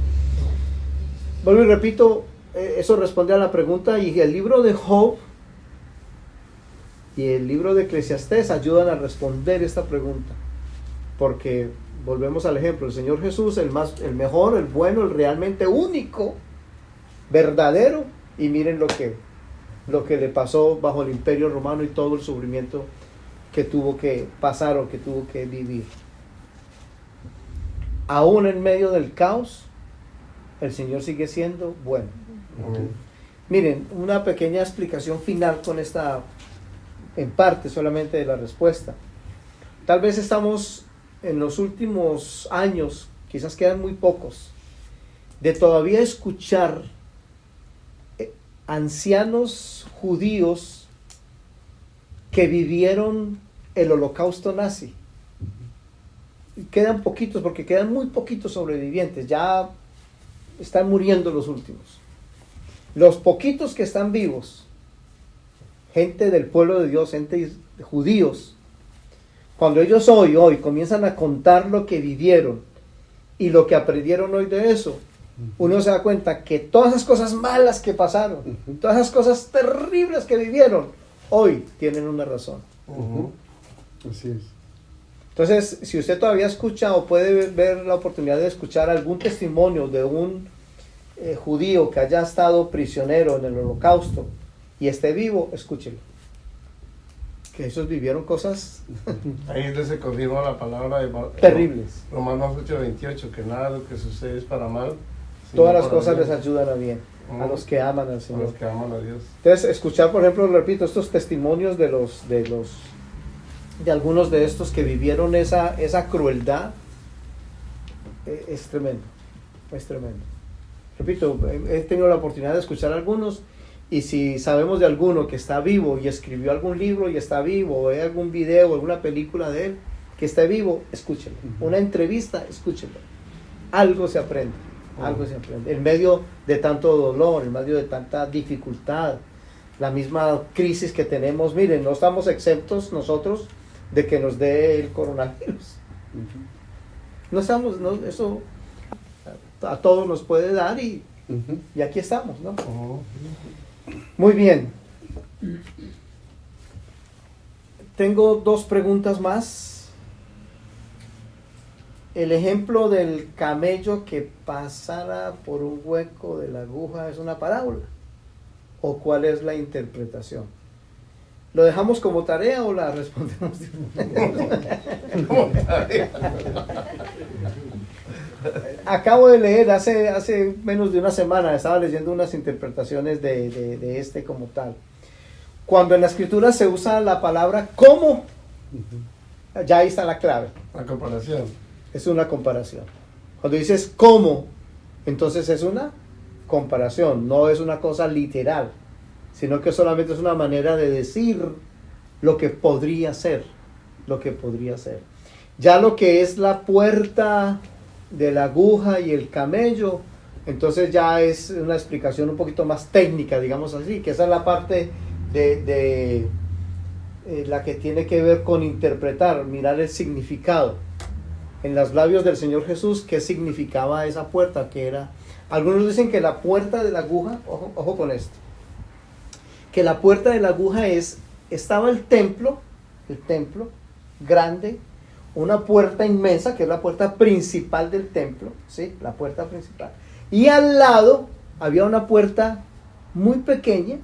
Vuelvo y repito, eso responde a la pregunta, y el libro de Job y el libro de Eclesiastés ayudan a responder esta pregunta, porque volvemos al ejemplo, el Señor Jesús, el mejor, el bueno, el realmente único, verdadero, y miren lo que le pasó bajo el Imperio Romano y todo el sufrimiento que tuvo que pasar o que tuvo que vivir. Aún en medio del caos, el Señor sigue siendo bueno. Miren, una pequeña explicación final con esta, en parte solamente, de la respuesta. Tal vez estamos en los últimos años, quizás quedan muy pocos, de todavía escuchar ancianos judíos que vivieron el holocausto nazi. Quedan poquitos, porque quedan muy poquitos sobrevivientes, ya están muriendo los últimos. Los poquitos que están vivos, gente del pueblo de Dios, gente de judíos, cuando ellos hoy comienzan a contar lo que vivieron y lo que aprendieron hoy de eso, uno se da cuenta que todas esas cosas malas que pasaron, todas esas cosas terribles que vivieron, hoy tienen una razón. Así es. Entonces, si usted todavía escucha o puede ver la oportunidad de escuchar algún testimonio de un judío que haya estado prisionero en el holocausto y esté vivo, escúchelo. Que esos vivieron cosas Ahí se confirma la palabra de terribles. Romanos 8:28, que nada de lo que sucede es para mal. sino Todas las para cosas bien. les ayudan a bien, a los que aman al A Señor. los que aman a Dios. Entonces, escuchar, por ejemplo, repito, estos testimonios de algunos de estos que vivieron esa crueldad, es tremendo, es tremendo. Repito, he tenido la oportunidad de escuchar algunos, y si sabemos de alguno que está vivo y escribió algún libro y está vivo, o hay algún video, alguna película de él que esté vivo, escúchelo. Una entrevista, escúchelo. Algo se aprende, algo se aprende. En medio de tanto dolor, en medio de tanta dificultad, la misma crisis que tenemos, miren, no estamos exentos nosotros de que nos dé el coronavirus. No estamos, eso a todos nos puede dar y aquí estamos, ¿no? Muy bien. Tengo dos preguntas más. El ejemplo del camello que pasara por un hueco de la aguja, ¿es una parábola? ¿O cuál es la interpretación? ¿Lo dejamos como tarea o la respondemos? Acabo de leer hace menos de una semana, estaba leyendo unas interpretaciones de este como tal. Cuando en la escritura se usa la palabra ¿cómo? Ya ahí está la clave. La comparación. Es una comparación. Cuando dices ¿cómo? Entonces es una comparación, no es una cosa literal, sino que solamente es una manera de decir lo que podría ser, lo que podría ser. Ya lo que es la puerta de la aguja y el camello, entonces ya es una explicación un poquito más técnica, digamos así, que esa es la parte de la que tiene que ver con interpretar, mirar el significado. En los labios del Señor Jesús, ¿qué significaba esa puerta? Que era, algunos dicen que la puerta de la aguja, ojo con esto, que la puerta de la aguja estaba el templo grande, una puerta inmensa, que es la puerta principal del templo, ¿sí? La puerta principal. Y al lado había una puerta muy pequeña,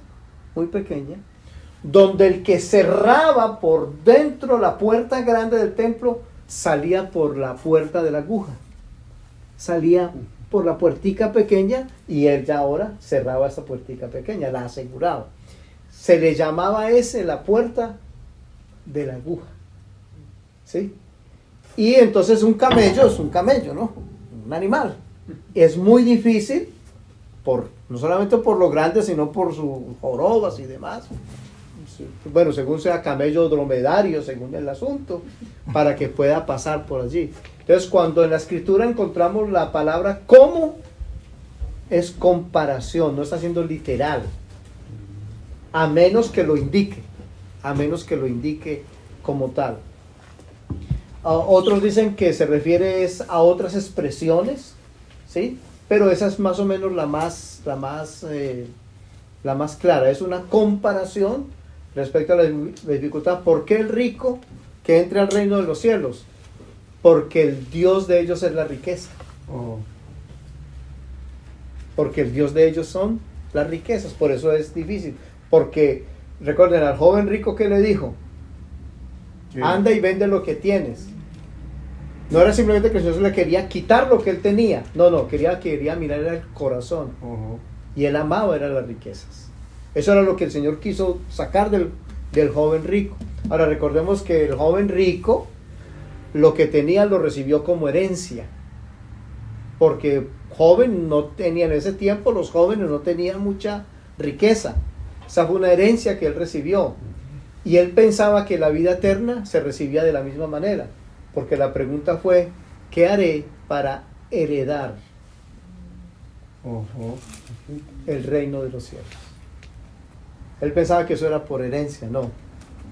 donde el que cerraba por dentro la puerta grande del templo, salía por la puerta de la aguja. Salía por la puertica pequeña y él ya ahora cerraba esa puertica pequeña, la aseguraba. Se le llamaba la puerta de la aguja. ¿Sí? Y entonces un camello es un camello, ¿no? Un animal. Es muy difícil, no solamente por lo grande, sino por sus jorobas y demás. Bueno, según sea camello dromedario, según el asunto, para que pueda pasar por allí. Entonces, cuando en la escritura encontramos la palabra ¿cómo? Es comparación, no está siendo literal. A menos que lo indique como tal. Otros dicen que se refiere a otras expresiones, ¿sí? Pero esa es más o menos la más clara. Es una comparación respecto a la dificultad. ¿Por qué el rico que entre al reino de los cielos? Porque el Dios de ellos es la riqueza. Porque el Dios de ellos son las riquezas. Por eso es difícil. Porque, recuerden, al joven rico, ¿qué le dijo? ¿Qué? Anda y vende lo que tienes. No era simplemente que el Señor le quería quitar lo que él tenía. No, quería mirar el corazón. Y él amaba era las riquezas. Eso era lo que el Señor quiso sacar del joven rico. Ahora recordemos que el joven rico lo que tenía lo recibió como herencia. porque joven no tenía en ese tiempo, los jóvenes no tenían mucha riqueza. Esa fue una herencia que él recibió. Y él pensaba que la vida eterna se recibía de la misma manera, porque la pregunta fue, ¿qué haré para heredar el reino de los cielos? Él pensaba que eso era por herencia, no.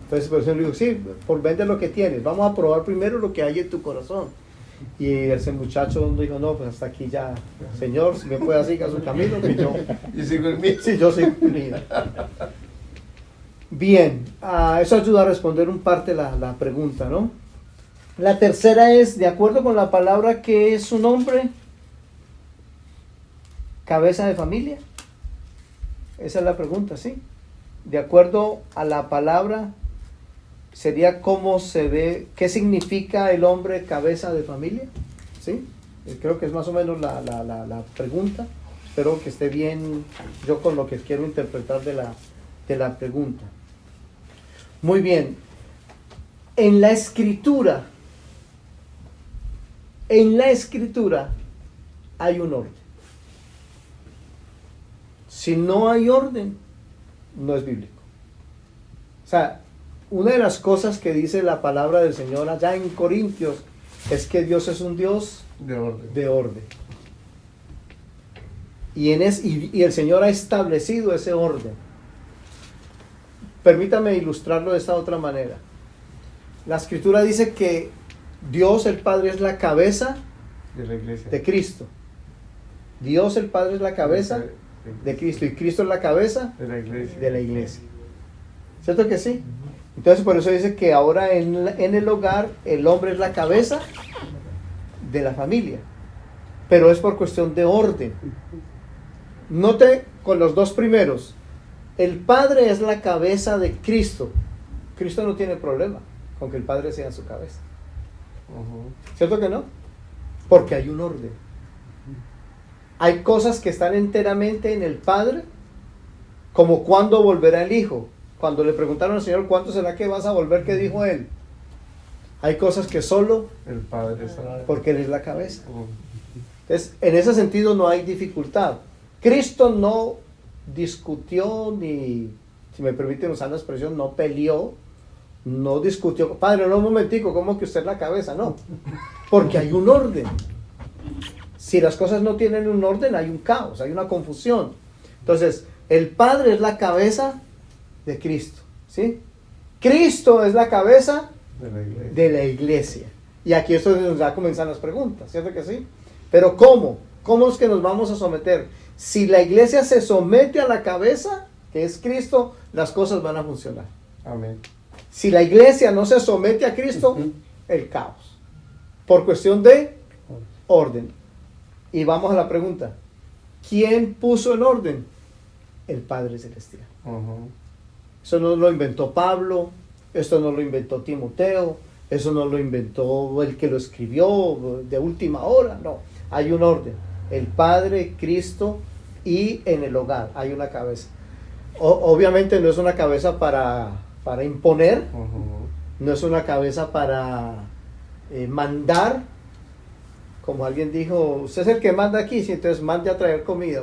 Entonces por eso le dijo, sí, por vender lo que tienes, vamos a probar primero lo que hay en tu corazón. Y ese muchacho dijo, no, pues hasta aquí ya, Señor, si me puede así a su camino, que yo... Y sigo el mío. Sí, yo soy mío. Bien, eso ayuda a responder un parte la pregunta, ¿no? La tercera es, de acuerdo con la palabra, ¿qué es su nombre? ¿Cabeza de familia? Esa es la pregunta, ¿sí? De acuerdo a la palabra, sería cómo se ve, qué significa el hombre cabeza de familia, ¿sí? Creo que es más o menos la pregunta. Espero que esté bien yo con lo que quiero interpretar de la pregunta. Muy bien. En la escritura hay un orden. Si no hay orden, no es bíblico. O sea, una de las cosas que dice la palabra del Señor allá en Corintios es que Dios es un Dios de orden. Y el Señor ha establecido ese orden. Permítame ilustrarlo de esta otra manera. La Escritura dice que Dios el Padre es la cabeza de la iglesia. de Cristo. Dios el Padre es la cabeza de Cristo y Cristo es la cabeza de la iglesia. de la iglesia. ¿Cierto que sí? Entonces por eso dice que ahora en el hogar el hombre es la cabeza de la familia. Pero es por cuestión de orden. Note con los dos primeros. El Padre es la cabeza de Cristo. Cristo no tiene problema con que el Padre sea su cabeza. ¿Cierto que no? Porque hay un orden. Hay cosas que están enteramente en el Padre, como cuándo volverá el Hijo. Cuando le preguntaron al Señor, ¿cuánto será que vas a volver? ¿Qué dijo Él? Hay cosas que solo el Padre sabe. porque Él es la cabeza. Entonces, en ese sentido no hay dificultad. Cristo no discutió ni, si me permiten usar la expresión, no peleó, no discutió. Padre, no, un momentico, ¿cómo que usted es la cabeza? No, porque hay un orden. Si las cosas no tienen un orden, hay un caos, hay una confusión. Entonces, el Padre es la cabeza de Cristo, ¿sí? Cristo es la cabeza de la iglesia. Y aquí esto es donde ya comienzan las preguntas, ¿cierto que sí? Pero ¿cómo? ¿Cómo es que nos vamos a someter? Si la iglesia se somete a la cabeza, que es Cristo, las cosas van a funcionar. Amén. Si la iglesia no se somete a Cristo, el caos. Por cuestión de orden. Y vamos a la pregunta. ¿Quién puso el orden? El Padre Celestial. Eso no lo inventó Pablo, esto no lo inventó Timoteo, eso no lo inventó el que lo escribió de última hora, no. Hay un orden. El Padre, Cristo y en el hogar hay una cabeza. Obviamente no es una cabeza para imponer, no es una cabeza para mandar, como alguien dijo, usted es el que manda aquí, sí, entonces mande a traer comida.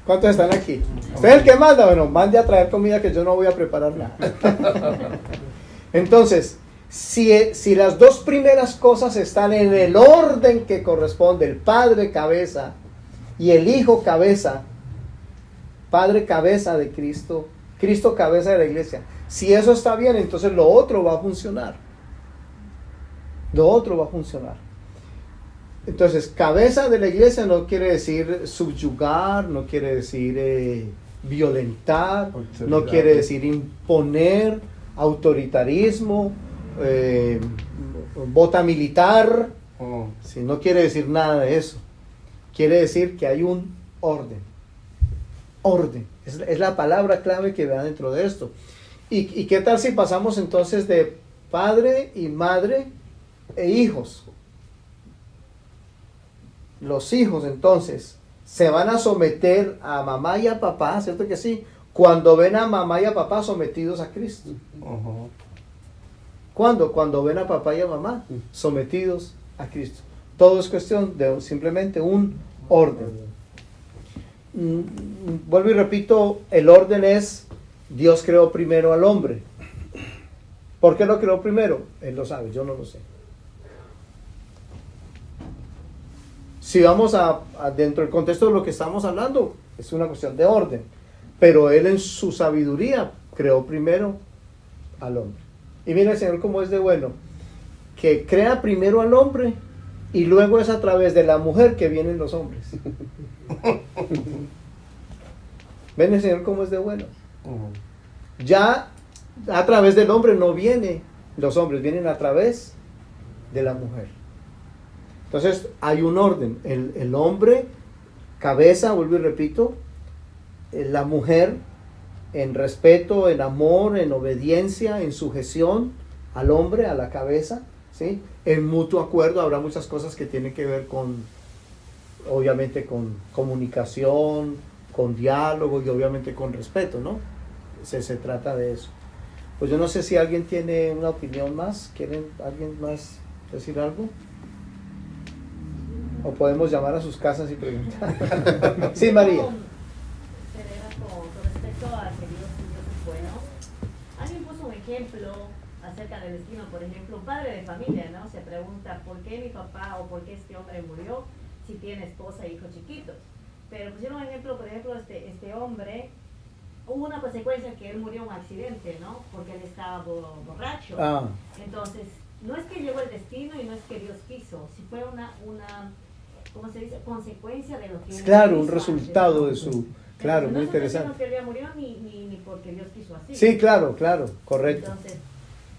¿Cuántos están aquí? ¿Usted es el que manda? Bueno, mande a traer comida que yo no voy a preparar nada. Entonces, si las dos primeras cosas están en el orden que corresponde, el Padre cabeza y el Hijo cabeza, Padre cabeza de Cristo, Cristo cabeza de la iglesia, si eso está bien, entonces lo otro va a funcionar. Lo otro va a funcionar. Entonces, cabeza de la iglesia no quiere decir subyugar, no quiere decir violentar, no quiere decir imponer autoritarismo, bota militar, sí, no quiere decir nada de eso. Quiere decir que hay un orden. Orden. Es la palabra clave que va dentro de esto. ¿Y qué tal si pasamos entonces de padre y madre e hijos? Los hijos entonces se van a someter a mamá y a papá, ¿cierto que sí? Cuando ven a mamá y a papá sometidos a Cristo. ¿Cuándo? Cuando ven a papá y a mamá sometidos a Cristo. Todo es cuestión de simplemente un orden. Vuelvo y repito, el orden es, Dios creó primero al hombre. ¿Por qué lo creó primero? Él lo sabe, yo no lo sé. Si vamos a dentro del contexto de lo que estamos hablando, es una cuestión de orden. Pero Él en su sabiduría creó primero al hombre. Y mira el Señor cómo es de bueno, que crea primero al hombre y luego es a través de la mujer que vienen los hombres. ¿Ven el Señor cómo es de bueno? Ya a través del hombre no vienen los hombres, vienen a través de la mujer. Entonces hay un orden. El hombre, cabeza, vuelvo y repito, la mujer en respeto, en amor, en obediencia, en sujeción al hombre, a la cabeza, ¿sí? En mutuo acuerdo. Habrá muchas cosas que tienen que ver con, obviamente, con comunicación, con diálogo y obviamente con respeto, ¿no? Se trata de eso. Pues yo no sé si alguien tiene una opinión más. ¿Quieren alguien más decir algo? O podemos llamar a sus casas y preguntar. Sí, María. Con respecto a que Dios es bueno, alguien puso un ejemplo acerca del destino. Por ejemplo, un padre de familia, ¿no? Se pregunta por qué mi papá o por qué este hombre murió si tiene esposa e hijos chiquitos. Pero pusieron un ejemplo, por ejemplo, este hombre, hubo una consecuencia que él murió en un accidente, ¿no? Porque él estaba borracho. Entonces, no es que llegó el destino y no es que Dios quiso, si fue una ¿cómo se dice? Consecuencia de lo que él claro, hizo un resultado antes, ¿no? de su... Claro, entonces, muy no interesante. No que él murió ni porque Dios quiso así. Sí, claro, correcto. Entonces,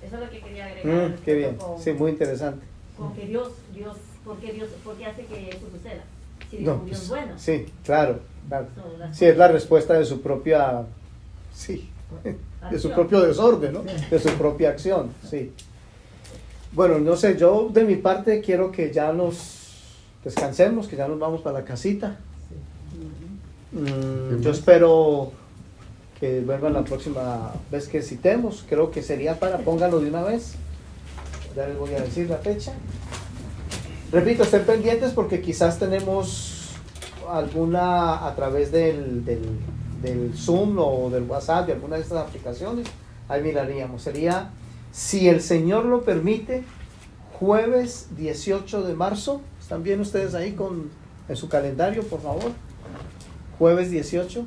eso es lo que quería agregar. Qué bien, sí, muy interesante. Con que ¿por qué hace que eso suceda? Si No, Dios es bueno. Sí, claro. Sí, es la respuesta de su propia, de su propio desorden, ¿no? De su propia acción, sí. Bueno, no sé, yo de mi parte quiero que ya nos descansemos, que ya nos vamos para la casita. Yo espero que vuelvan la próxima vez que citemos. Creo que sería pónganlo de una vez. Ya les voy a decir la fecha. Repito, estén pendientes porque quizás tenemos alguna a través del Zoom o del WhatsApp, de alguna de estas aplicaciones. Ahí miraríamos. Sería, si el Señor lo permite, jueves 18 de marzo. ¿Están bien ustedes ahí en su calendario, por favor? Jueves 18.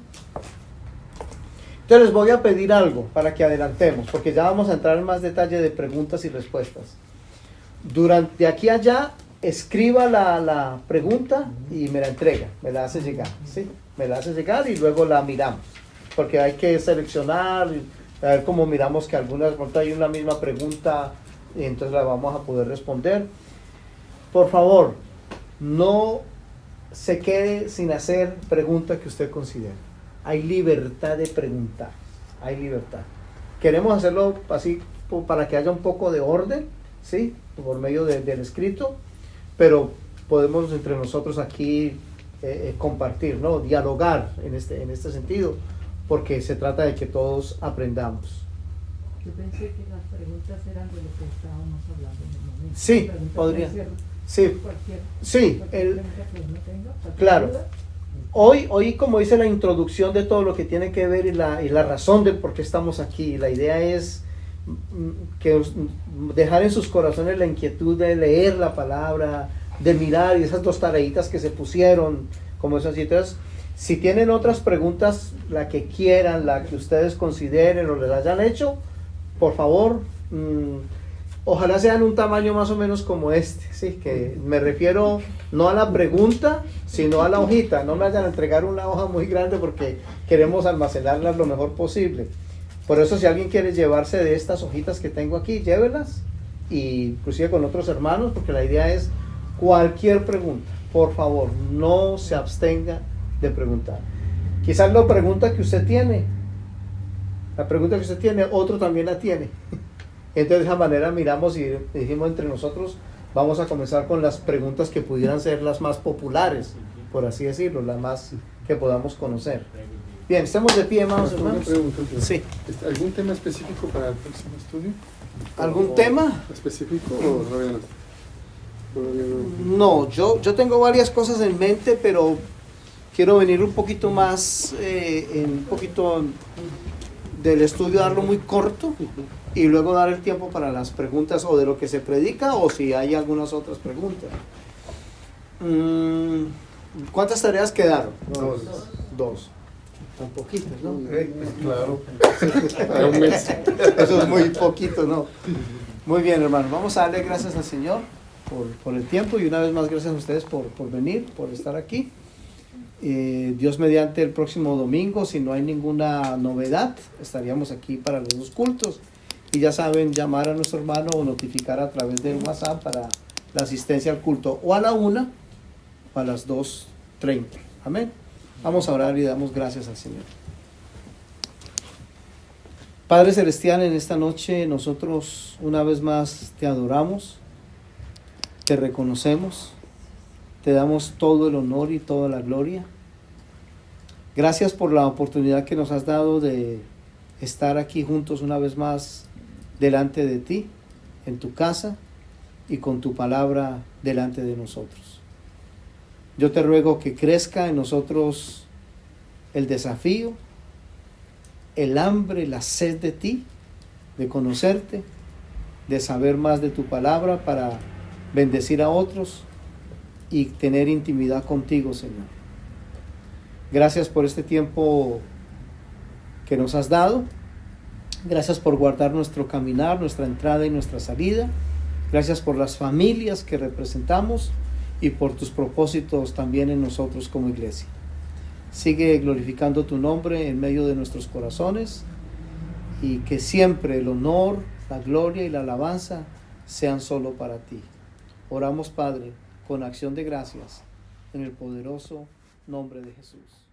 Entonces les voy a pedir algo para que adelantemos, porque ya vamos a entrar en más detalle de preguntas y respuestas. De aquí a allá, escriba la pregunta y me la entrega, me la hace llegar, ¿sí? Me la hace llegar y luego la miramos, porque hay que seleccionar, a ver cómo miramos que algunas, porque hay una misma pregunta y entonces la vamos a poder responder. Por favor, no se quede sin hacer pregunta que usted considere. Hay libertad de preguntar, hay libertad. Queremos hacerlo así para que haya un poco de orden, ¿sí? Por medio del escrito, pero podemos entre nosotros aquí compartir, ¿no? Dialogar en este sentido, porque se trata de que todos aprendamos. Yo pensé que las preguntas eran de lo que estábamos hablando en el momento. Sí, podría. Sí, sí, claro. Hoy, como dice la introducción de todo lo que tiene que ver y la razón del por qué estamos aquí, la idea es dejar en sus corazones la inquietud de leer la palabra, de mirar, y esas dos tareitas que se pusieron, como esas citas. Si tienen otras preguntas, la que quieran, la que ustedes consideren o les hayan hecho, por favor, ojalá sean un tamaño más o menos como este, ¿sí? Que me refiero no a la pregunta, sino a la hojita. No me vayan a entregar una hoja muy grande porque queremos almacenarla lo mejor posible. Por eso, si alguien quiere llevarse de estas hojitas que tengo aquí, llévelas, y inclusive con otros hermanos, porque la idea es cualquier pregunta, por favor, no se abstenga de preguntar. Quizás la pregunta que usted tiene, otro también la tiene. Entonces de esa manera miramos y dijimos entre nosotros, vamos a comenzar con las preguntas que pudieran ser las más populares, por así decirlo, las más que podamos conocer. Bien, estamos de pie, hermanos, Pastor, una hermanos. pregunta, tío. Sí. ¿Algún tema específico para el próximo estudio? ¿Algún ¿O tema? específico o todavía no? Todavía no. No, yo tengo varias cosas en mente, pero quiero venir un poquito más, un poquito del estudio, darlo muy corto y luego dar el tiempo para las preguntas o de lo que se predica o si hay algunas otras preguntas. ¿Cuántas tareas quedaron? Dos. Tan poquitas, ¿no? Claro. Para un mes. Eso es muy poquito, ¿no? Muy bien, hermano. Vamos a darle gracias al Señor por el tiempo y una vez más gracias a ustedes por venir, por estar aquí. Dios mediante el próximo domingo, si no hay ninguna novedad, estaríamos aquí para los dos cultos. Y ya saben, llamar a nuestro hermano o notificar a través del WhatsApp para la asistencia al culto o a la 1 o a las 2:30. Amén. Vamos a orar y damos gracias al Señor. Padre Celestial, en esta noche nosotros una vez más te adoramos, te reconocemos, te damos todo el honor y toda la gloria. Gracias por la oportunidad que nos has dado de estar aquí juntos una vez más delante de ti, en tu casa y con tu palabra delante de nosotros. Yo te ruego que crezca en nosotros el desafío, el hambre, la sed de ti, de conocerte, de saber más de tu palabra para bendecir a otros y tener intimidad contigo, Señor. Gracias por este tiempo que nos has dado. Gracias por guardar nuestro caminar, nuestra entrada y nuestra salida. Gracias por las familias que representamos y por tus propósitos también en nosotros como iglesia. Sigue glorificando tu nombre en medio de nuestros corazones y que siempre el honor, la gloria y la alabanza sean solo para ti. Oramos, Padre, con acción de gracias en el poderoso nombre de Jesús.